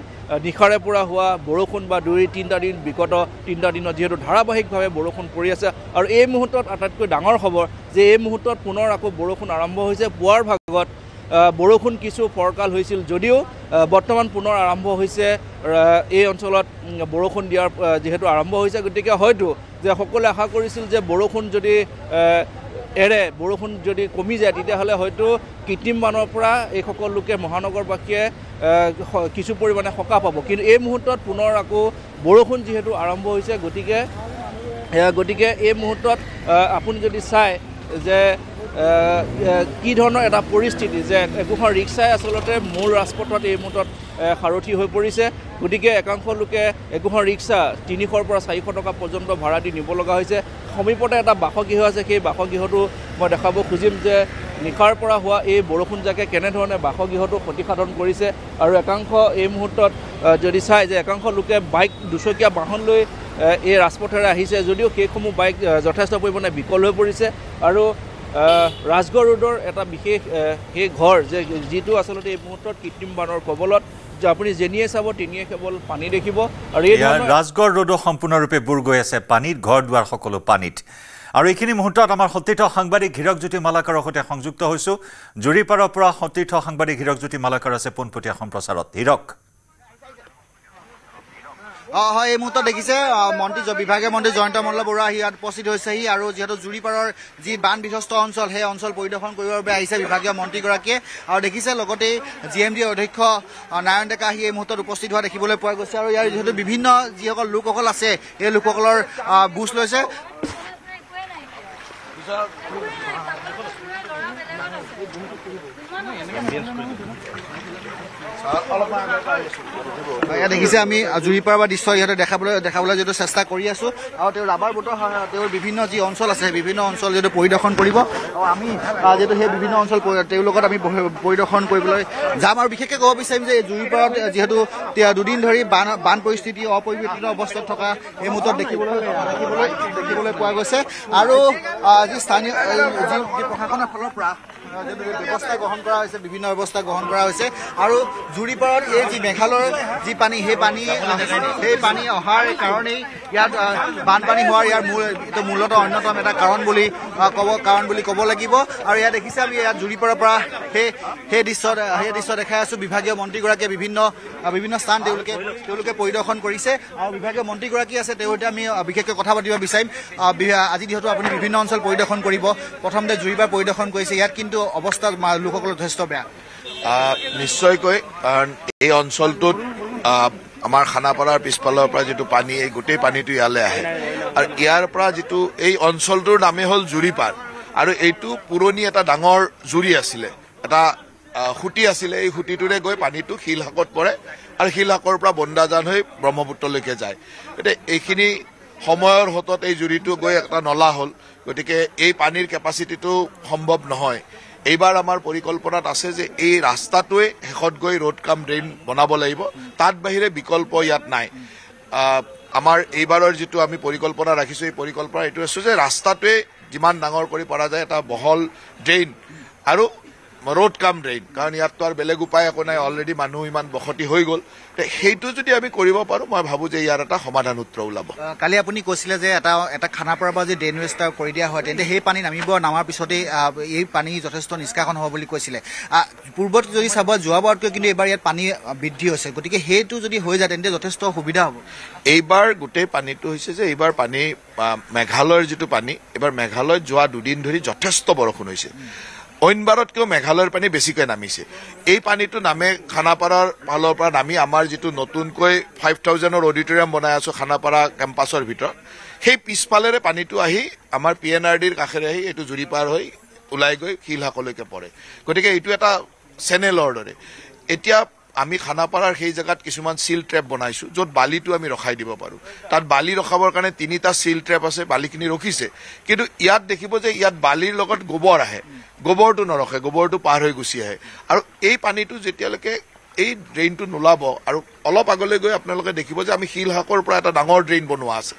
নিশাৰে পৰা হোৱা বৰষুণ বা 2-3টা দিন বিগত 3টা দিনত যিহেতু ধাৰাবাহিকভাৱে বৰষুণ পৰি আছে আৰু এই মুহূৰ্তত আটাইতকৈ ডাঙৰ খবৰ যে এই মুহূৰ্তত পুনৰ আকৌ বৰষুণ আৰম্ভ হৈছে পুৱাৰ ভাগত বৰষুণ কিছু ফৰকাল হৈছিল যদিও বৰ্তমান পুনৰ আৰম্ভ হৈছে এই অঞ্চলত বৰষুণ দিয়াৰ যেহেতু আৰম্ভ হৈছে গতিকে হয়তো যে সকলোৱে আশা কৰিছিল যে বৰষুণ যদি বৰষুণ যদি কমি যায় তেতিয়াহ'লে হয়তো কৃত্ৰিম বানৰ পৰা এই সকলো লোকে মহানগৰবাসীয়ে কিছু পৰিমাণে সকাহ পাব কিন্তু এই মুহূৰ্তত পুনৰ আকৌ বৰষুণ যিহেতু আৰম্ভ হৈছে গতিকে এই মুহূৰ্তত আপুনি যদি চায় যে কি ধৰণৰ এটা পৰিস্থিতি যে একোখন ৰিক্সাই আচলতে মূল ৰাজপথত এই মুহূৰ্তত সাৰথি হৈ পৰিছে গতিকে একাংশ লোকে একোখন ৰিক্সা 300 পৰা 400 টকা পৰ্যন্ত ভাড়া দি নিব লগা হৈছে সমীপতে এটা বাসগৃহ আছে সেই বাসগৃহটো মই দেখাব খুজিম যে নিশাৰ পৰা হোৱা এই বৰষুণজাকে কেনেধৰণে বাসগৃহটো ক্ষতিসাধন কৰিছে আৰু একাংশ এই মুহূৰ্তত যদি চাই যে একাংশ লোকে বাইক দুচকীয়া বাহন লৈ এই ৰাজপথেৰে আহিছে যদিও সেইসমূহ বাইক যথেষ্ট পৰিমাণে বিকল হৈ পৰিছে আৰু ৰাজগড় ৰোডৰ এটা বিশেষ সেই ঘৰ যে যিটো আচলতে এই মুহূৰ্তত কৃত্ৰিম বানৰ কবলত আপুনি যেনিয়ে চাব তিনিয়ে কেৱল পানী দেখিব আৰু এই ৰাজগড় ৰোডো সম্পূৰ্ণৰূপে বুৰ গৈ আছে পানীত ঘৰ দুৱাৰ সকলো পানীত আৰু এইখিনি মুহূৰ্তত আমাৰ সতীৰ্থ সাংবাদিক হীৰকজ্যোতি মালাকাৰৰ সৈতে সংযুক্ত হৈছো জুৰিপাৰৰ পৰা সতীৰ্থ সাংবাদিক হীৰকজ্যোতি মালাকাৰ আছে পোনপটীয়া সম্প্ৰচাৰত হীৰক হয় এই মুহূৰ্তত দেখিছে বিভাগীয় মন্ত্ৰী জয়ন্ত মল্ল বৰুৱা ইয়াত উপস্থিত হৈছেহি আৰু যিহেতু জুৰিপাৰৰ যি বান বিধ্বস্ত অঞ্চল সেই অঞ্চল পৰিদৰ্শন কৰিবৰ বাবে আহিছে বিভাগীয় মন্ত্ৰীগৰাকীয়ে আৰু দেখিছে লগতে GMD অধ্যক্ষ নাৰায়ণ ডেকা আহি এই মুহূৰ্তত উপস্থিত হোৱা দেখিবলৈ পোৱা গৈছে আৰু ইয়াৰ যিহেতু বিভিন্ন যিসকল লোকসকল আছে এই লোকসকলৰ বুজ লৈছে দেখিছে আমি জুৰিপাৰ বা দৃশ্য ইয়াতে দেখাবলৈ যিহেতু চেষ্টা কৰি আছো আৰু তেওঁ ৰাবাৰ বোটৰ তেওঁৰ বিভিন্ন যি অঞ্চল আছে বিভিন্ন অঞ্চল যিহেতু পৰিদৰ্শন কৰিব আৰু আমি যিহেতু সেই বিভিন্ন অঞ্চল তেওঁলোকত আমি পৰিদৰ্শন কৰিবলৈ যাম আৰু বিশেষকৈ ক'ব বিচাৰিম যে জুৰিপাৰত যিহেতু 2 দিন ধৰি বান পৰিস্থিতি অপৰিৱৰ্তিত অৱস্থাত থকা এই মুহূৰ্তত দেখিবলৈ পোৱা গৈছে আৰু যি স্থানীয় যি প্ৰশাসনৰ ফালৰ পৰা ব্যৱস্থা গ্ৰহণ কৰা হৈছে বিভিন্ন ব্যৱস্থা গ্ৰহণ কৰা হৈছে আৰু জুৰিপাৰত এই যি মেঘালয়ৰ যি পানী সেই পানী অহাৰ কাৰণেই ইয়াত বানপানী হোৱাৰ ইয়াৰ মূলতঃ অন্যতম এটা কাৰণ বুলি ক'ব লাগিব আৰু ইয়াত দেখিছে আমি ইয়াত জুৰিপাৰৰ পৰা সেই দৃশ্য দেখাই আছো বিভাগীয় মন্ত্ৰীগৰাকীয়ে বিভিন্ন স্থান তেওঁলোকে পৰিদৰ্শন কৰিছে আৰু বিভাগীয় মন্ত্ৰীগৰাকী আছে তেওঁৰ সৈতে আমি বিশেষকৈ কথা পাতিব বিচাৰিম আজি যিহেতু আপুনি বিভিন্ন অঞ্চল পৰিদৰ্শন কৰিব প্ৰথমতে জুৰিপাৰ পৰিদৰ্শন কৰিছে ইয়াত কিন্তু অৱস্থা লোকসকলৰ যথেষ্ট বেয়া নিশ্চয়কৈ কাৰণ এই অঞ্চলটোত আমাৰ খানাপাৰাৰ পিছফালৰ পৰা যিটো পানী এই গোটেই পানীটো ইয়ালৈ আহে আৰু ইয়াৰ পৰা যিটো এই অঞ্চলটোৰ নামেই হ'ল জুৰিপাৰ আৰু এইটো পুৰণি এটা ডাঙৰ জুৰি আছিলে এটা খুঁটি আছিলে এই খুঁটিটোৰে গৈ পানীটো শিলহাকত পৰে আৰু শিলহাকৰ পৰা বন্দাজান হৈ ব্ৰহ্মপুত্ৰলৈকে যায় গতিকে এইখিনি সময়ৰ হতত এই জুৰিটো গৈ এটা নলা হ'ল গতিকে এই পানীৰ কেপাচিটিটো সম্ভৱ নহয় এইবাৰ আমাৰ পৰিকল্পনাত আছে যে এই ৰাস্তাটোৱে শেষত গৈ ৰোড কাম ড্ৰেইন বনাব লাগিব তাত বাহিৰে বিকল্প ইয়াত নাই আমাৰ এইবাৰৰ যিটো আমি পৰিকল্পনা ৰাখিছো এই পৰিকল্পনা এইটো আছে যে ৰাস্তাটোৱে যিমান ডাঙৰ কৰি পৰা যায় এটা বহল ড্ৰেইন আৰু ৰোড কাম ড্ৰেইন কাৰণ ইয়াততো আৰু বেলেগ উপায় একো নাই অলৰেডি মানুহ ইমান বসতি হৈ গ'ল সেইটো যদি আমি কৰিব পাৰো মই ভাবো যে ইয়াৰ এটা সমাধান সূত্ৰ ওলাব কালি আপুনি কৈছিলে যে এটা খানাপাৰাৰ পৰা যদি ড্ৰেইন ব্যৱস্থা কৰি দিয়া হয় তেন্তে সেই পানী নামাৰ পিছতেই এই পানী যথেষ্ট নিষ্কাশন হ'ব বুলি কৈছিলে পূৰ্বত যদি চাব যোৱাবাৰতকৈ কিন্তু এইবাৰ ইয়াত পানী বৃদ্ধি হৈছে গতিকে সেইটো যদি হৈ যায় তেন্তে যথেষ্ট সুবিধা হ'ব এইবাৰ গোটেই পানীটো হৈছে যে এইবাৰ পানী মেঘালয়ৰ যিটো পানী এইবাৰ মেঘালয়ত যোৱা 2 দিন ধৰি যথেষ্ট বৰষুণ হৈছে অইনবাৰতকৈও মেঘালয়ৰ পানী বেছিকৈ নামিছে এই পানীটো নামে খানাপাৰাৰ ফালৰ পৰা নামি আমাৰ যিটো নতুনকৈ 5000ৰ অডিটৰিয়াম বনাই আছো খানাপাৰা কেম্পাছৰ ভিতৰত সেই পিছফালেৰে পানীটো আহি আমাৰ PNRDৰ কাষেৰে আহি এইটো জুৰিপাৰ হৈ ওলাই গৈ শিলহাকলৈকে পৰে গতিকে এইটো এটা চেনেলৰ দৰে এতিয়া আমি খানাপাৰাৰ সেই জেগাত কিছুমান সিল ট্ৰেপ বনাইছো য'ত বালিটো আমি ৰখাই দিব পাৰো তাত বালি ৰখাবৰ কাৰণে 3টা সিল ট্ৰেপ আছে বালিখিনি ৰখিছে কিন্তু ইয়াত দেখিব যে ইয়াত বালিৰ লগত গোবৰ আহে গোবৰটো নৰখে গোবৰটো পাৰ হৈ গুচি আহে আৰু এই পানীটো যেতিয়ালৈকে এই ড্ৰেইনটো নোলাব আৰু অলপ আগলৈ গৈ আপোনালোকে দেখিব যে আমি শিলহাকৰ পৰা এটা ডাঙৰ ড্ৰেইন বনোৱা আছে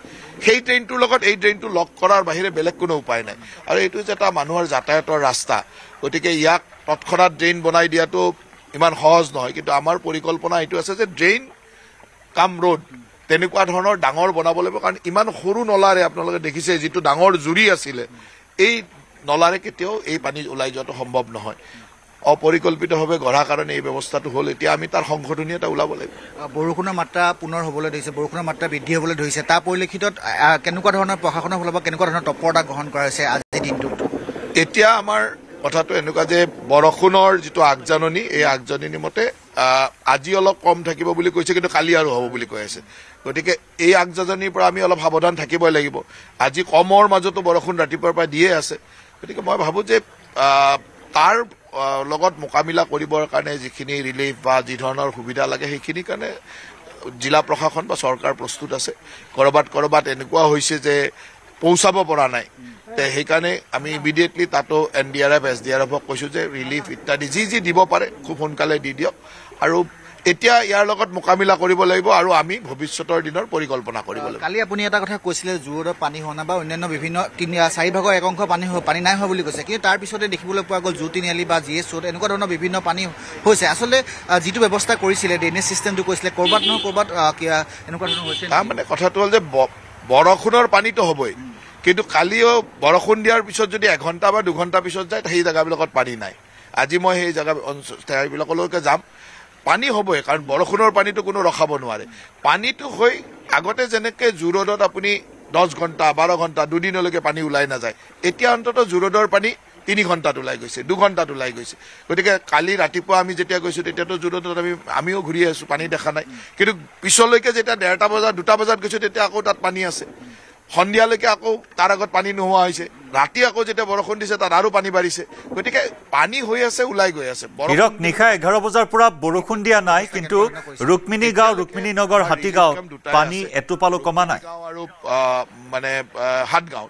সেই ড্ৰেইনটোৰ লগত এই ড্ৰেইনটো লগ কৰাৰ বাহিৰে বেলেগ কোনো উপায় নাই আৰু এইটো যে এটা মানুহৰ যাতায়াতৰ ৰাস্তা গতিকে ইয়াক তৎক্ষণাত ড্ৰেইন বনাই দিয়াটো ইমান সহজ নহয় কিন্তু আমাৰ পৰিকল্পনা এইটো আছে যে ড্ৰেইন কাম ৰোড তেনেকুৱা ধৰণৰ ডাঙৰ বনাব লাগিব কাৰণ ইমান সৰু নলাৰে আপোনালোকে দেখিছে যিটো ডাঙৰ জুৰি আছিলে এই নলাৰে কেতিয়াও এই পানী ওলাই যোৱাটো সম্ভৱ নহয় অপৰিকল্পিতভাৱে গঢ়াৰ কাৰণে এই ব্যৱস্থাটো হ'ল এতিয়া আমি তাৰ সংশোধনী এটা ওলাব লাগিব বৰষুণৰ মাত্ৰা পুনৰ হ'বলৈ ধৰিছে বৰষুণৰ মাত্ৰা বৃদ্ধি হ'বলৈ ধৰিছে তাৰ পৰিলক্ষিতত কেনেকুৱা ধৰণৰ প্ৰশাসনৰ ফালৰ পৰা কেনেকুৱা ধৰণৰ তৎপৰতা গ্ৰহণ কৰা হৈছে আজিৰ দিনটোত এতিয়া আমাৰ কথাটো এনেকুৱা যে বৰষুণৰ যিটো আগজাননী এই আগজাননী মতে আজি অলপ কম থাকিব বুলি কৈছে কিন্তু কালি আৰু হ'ব বুলি কৈ আছে গতিকে এই আগজাননীৰ পৰা আমি অলপ সাৱধান থাকিবই লাগিব আজি কমৰ মাজতো বৰষুণ ৰাতিপুৱাৰ পৰা দিয়ে আছে গতিকে মই ভাবোঁ যে তাৰ লগত মোকাবিলা কৰিবৰ কাৰণে যিখিনি ৰিলিফ বা যি ধৰণৰ সুবিধা লাগে সেইখিনিৰ কাৰণে জিলা প্ৰশাসন বা চৰকাৰ প্ৰস্তুত আছে কৰবাত এনেকুৱা হৈছে যে পৌঁছাব পৰা নাই সেইকাৰণে আমি ইমিডিয়েটলি তাতো NDRF SDRFক কৈছোঁ যে ৰিলিফ ইত্যাদি যি দিব পাৰে খুব সোনকালে দি দিয়ক আৰু এতিয়া ইয়াৰ লগত মোকাবিলা কৰিব লাগিব আৰু আমি ভৱিষ্যতৰ দিনৰ পৰিকল্পনা কৰিব লাগিব কালি আপুনি এটা কথা কৈছিলে জোৰত পানী হোৱা নাই বা অন্যান্য বিভিন্ন 4/5 এক অংশ পানী নাই হোৱা বুলি কৈছে কিন্তু তাৰ পিছতে দেখিবলৈ পোৱা গ'ল জু তিনিআলি বা GS ৰোড এনেকুৱা ধৰণৰ বিভিন্ন পানী হৈছে আচলতে যিটো ব্যৱস্থা কৰিছিলে ড্ৰেইনেজ চিষ্টেমটো কৈছিলে কৰবাত নহয় কৰবাত এনেকুৱা ধৰণৰ হৈছে মানে কথাটো হ'ল যে বৰষুণৰ পানীটো হ'বই কিন্তু কালিও বৰষুণ দিয়াৰ পিছত যদি 1 ঘণ্টা বা 2 ঘণ্টা পিছত যায় সেই জেগাবিলাকত পানী নাই আজি মই সেই ঠাইবিলাকলৈকে যাম পানী হ'বই কাৰণ বৰষুণৰ পানীটো কোনো ৰখাব নোৱাৰে পানীটো হৈ আগতে যেনেকৈ জোৰদত আপুনি 10 ঘণ্টা 12 ঘণ্টা দুদিনলৈকে পানী ওলাই নাযায় এতিয়া অন্ততঃ জোৰদৰ পানী 3 ঘণ্টাত ওলাই গৈছে 2 ঘণ্টাত ওলাই গৈছে গতিকে কালি ৰাতিপুৱা আমি যেতিয়া গৈছোঁ তেতিয়াতো জোৰদত আমিও ঘূৰি আছোঁ পানী দেখা নাই কিন্তু পিছলৈকে যেতিয়া 1:30 বজাত 2টা বজাত গৈছোঁ তেতিয়া আকৌ তাত পানী আছে সন্ধিয়ালৈকে আকৌ তাৰ আগত পানী নোহোৱা হৈছে ৰাতি আকৌ যেতিয়া বৰষুণ দিছে তাত আৰু পানী বাঢ়িছে গতিকে পানী হৈ আছে ওলাই গৈ আছে নিশা 11 বজাৰ পৰা বৰষুণ দিয়া নাই কিন্তু ৰুক্মিণী গাঁও ৰুক্মিণী নগৰ হাতীগাঁও পানী এটোপালো কমা নাই আৰু মানে হাটগাঁও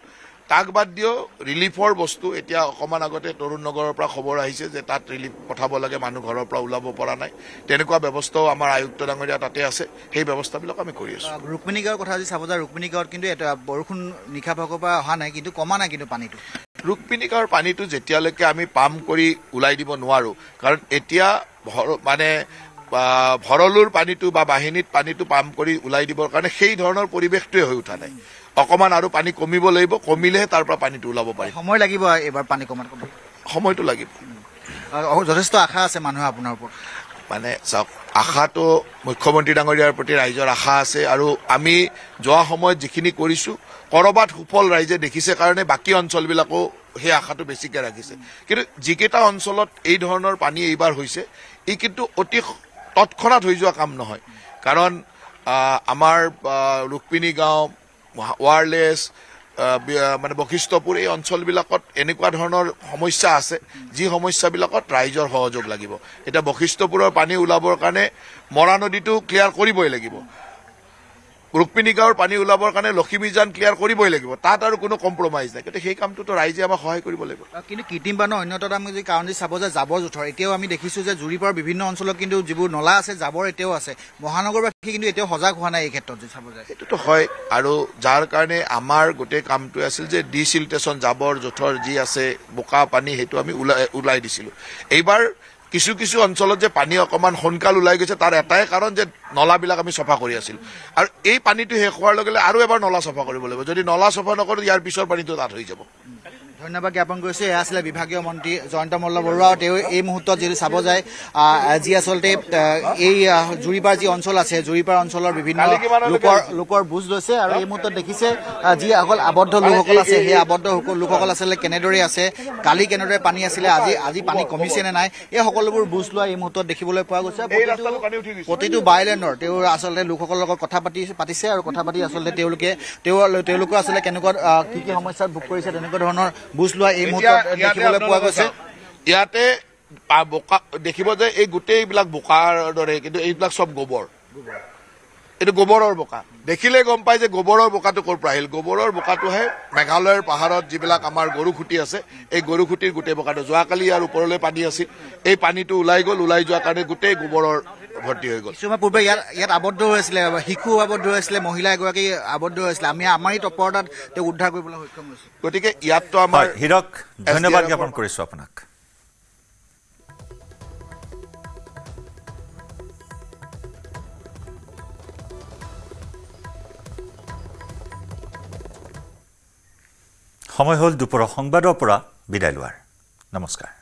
তাক বাদ দিও ৰিলিফৰ বস্তু এতিয়া অকমান আগতে তৰুণ নগৰৰ পৰা খবৰ আহিছে যে তাত ৰিলিফ পঠাব লাগে মানুহ ঘৰৰ পৰা ওলাব পৰা নাই তেনেকুৱা ব্যৱস্থাও আমাৰ আয়ুক্ত ডাঙৰীয়া তাতে আছে সেই ব্যৱস্থাবিলাক আমি কৰি আছো ৰুক্মিণী গাঁৱৰ কথা আজি চাব যায় ৰুক্মিণী গাঁৱত কিন্তু এটা বৰষুণ নিশা ভাগৰ পৰা অহা নাই কিন্তু কমা নাই কিন্তু পানীটো ৰুক্মিণী গাঁৱৰ পানীটো যেতিয়ালৈকে আমি পাম্প কৰি ওলাই দিব নোৱাৰো কাৰণ এতিয়া মানে ভৰলুৰ পানীটো বা বাহিনীত পানীটো পাম্প কৰি ওলাই দিবৰ কাৰণে সেই ধৰণৰ পৰিৱেশটোৱে হৈ উঠা নাই অকমান আৰু পানী কমিব লাগিব কমিলেহে তাৰ পৰা পানীটো ওলাব পাৰিব সময় লাগিব এবাৰ পানী কমাত সময়টো লাগিব যথেষ্ট আশা আছে মানুহৰ আপোনাৰ ওপৰত মানে চাওক আশাটো মুখ্যমন্ত্ৰী ডাঙৰীয়াৰ প্ৰতি ৰাইজৰ আশা আছে আৰু আমি যোৱা সময়ত যিখিনি কৰিছোঁ কৰবাত সুফল ৰাইজে দেখিছে কাৰণে বাকী অঞ্চলবিলাকো সেই আশাটো বেছিকৈ ৰাখিছে কিন্তু যিকেইটা অঞ্চলত এই ধৰণৰ পানী এইবাৰ হৈছে ই কিন্তু অতি তৎক্ষণাত হৈ যোৱা কাম নহয় কাৰণ আমাৰ ৰুক্মিণী গাঁও ৱাৰলেছ মানে বশিষ্ঠপুৰ এই অঞ্চলবিলাকত এনেকুৱা ধৰণৰ সমস্যা আছে যি সমস্যাবিলাকত ৰাইজৰ সহযোগ লাগিব এতিয়া বশিষ্ঠপুৰৰ পানী ওলাবৰ কাৰণে মৰা নদীটো ক্লিয়াৰ কৰিবই লাগিব ৰুক্মিণী গাঁৱৰ পানী ওলাবৰ কাৰণে লক্ষীমিজান ক্লিয়াৰ কৰিবই লাগিব তাত আৰু কোনো কম্প্ৰমাইজ নাই কিন্তু সেই কামটোতো ৰাইজে আমাক সহায় কৰিব লাগিব কিন্তু কৃত্ৰিম বানৰ অন্যতম আমি যদি কাৰণ চাব যে জাবৰ জোঁথৰ এতিয়াও আমি দেখিছোঁ যে জুৰিপাৰ বিভিন্ন অঞ্চলত কিন্তু যিবোৰ নলা আছে জাবৰ এতিয়াও আছে মহানগৰবাসী কিন্তু এতিয়াও সজাগ হোৱা নাই এই ক্ষেত্ৰত যদি চাব যায় সেইটোতো হয় আৰু যাৰ কাৰণে আমাৰ গোটেই কামটোৱে আছিল যে ডিচিল্টেশ্যন জাবৰ জোঁথৰ যি আছে বোকা পানী সেইটো আমি ওলাই দিছিলোঁ এইবাৰ কিছু অঞ্চলত যে পানী অকমান সোনকাল ওলাই গৈছে তাৰ এটাই কাৰণ যে নলাবিলাক আমি চফা কৰি আছিলোঁ আৰু এই পানীটো শেষ হোৱাৰ লগে লগে আৰু এবাৰ নলা চফা কৰিব লাগিব যদি নলা চফা নকৰোঁ ইয়াৰ পিছৰ পানীটো তাত হৈ যাব ধন্যবাদ জ্ঞাপন কৰিছোঁ এয়া আছিলে বিভাগীয় মন্ত্ৰী জয়ন্ত মল্ল বৰুৱা তেওঁ এই মুহূৰ্তত যদি চাব যায় যি আচলতে এই জুৰিপাৰ যি অঞ্চল আছে জুৰিপাৰ অঞ্চলৰ বিভিন্ন লোকৰ বুজ লৈছে আৰু এই মুহূৰ্তত দেখিছে যিসকল আবদ্ধ লোকসকল আছে সেই আবদ্ধ লোকসকল আচলতে কেনেদৰে আছে কালি কেনেদৰে পানী আছিলে আজি পানী কমিছে নে নাই এই সকলোবোৰ বুজ লোৱা এই মুহূৰ্তত দেখিবলৈ পোৱা গৈছে প্ৰতিটো বাইলেণ্ডৰ তেওঁ আচলতে লোকসকলৰ লগত কথা পাতিছে আৰু কথা পাতি আচলতে তেওঁলোকে আচলতে কেনেকুৱা কি সমস্যাত ভোগ কৰিছে তেনেকুৱা ধৰণৰ বুজ লোৱা এই মুহূৰ্তত দেখিবলৈ পোৱা গৈছে ইয়াতে দেখিব যে এই গোটেইবিলাক বোকাৰ দৰে কিন্তু এইবিলাক চব গোবৰ এইটো গোবৰৰ বোকা দেখিলে গম পাই যে গোবৰৰ বোকাটো ক'ৰ পৰা আহিল গোবৰৰ বোকাটোহে মেঘালয়ৰ পাহাৰত যিবিলাক আমাৰ গৰু খুঁটি আছে এই গৰু খুঁটিৰ গোটেই বোকাটো যোৱাকালি ইয়াৰ ওপৰলৈ পানী আছিল এই পানীটো ওলাই গ'ল ওলাই যোৱাৰ কাৰণে গোটেই গোবৰৰ ভৰ্তি হৈ গ'ল। কিছুমান পূৰ্বে ইয়াত আবদ্ধ হৈ আছিলে, শিশু আবদ্ধ হৈ আছিলে, মহিলা এগৰাকী আবদ্ধ হৈ আছিলে। আমি আমাৰে তৎপৰতাত তেওঁক উদ্ধাৰ কৰিবলৈ সক্ষম হৈছো। গতিকে ইয়াততো আমাৰ হীৰক ধন্যবাদ জ্ঞাপন কৰিছো আপোনাক। সময় হ'ল দুপৰৰ সংবাদৰ পৰা বিদায় লোৱাৰ। নমস্কাৰ।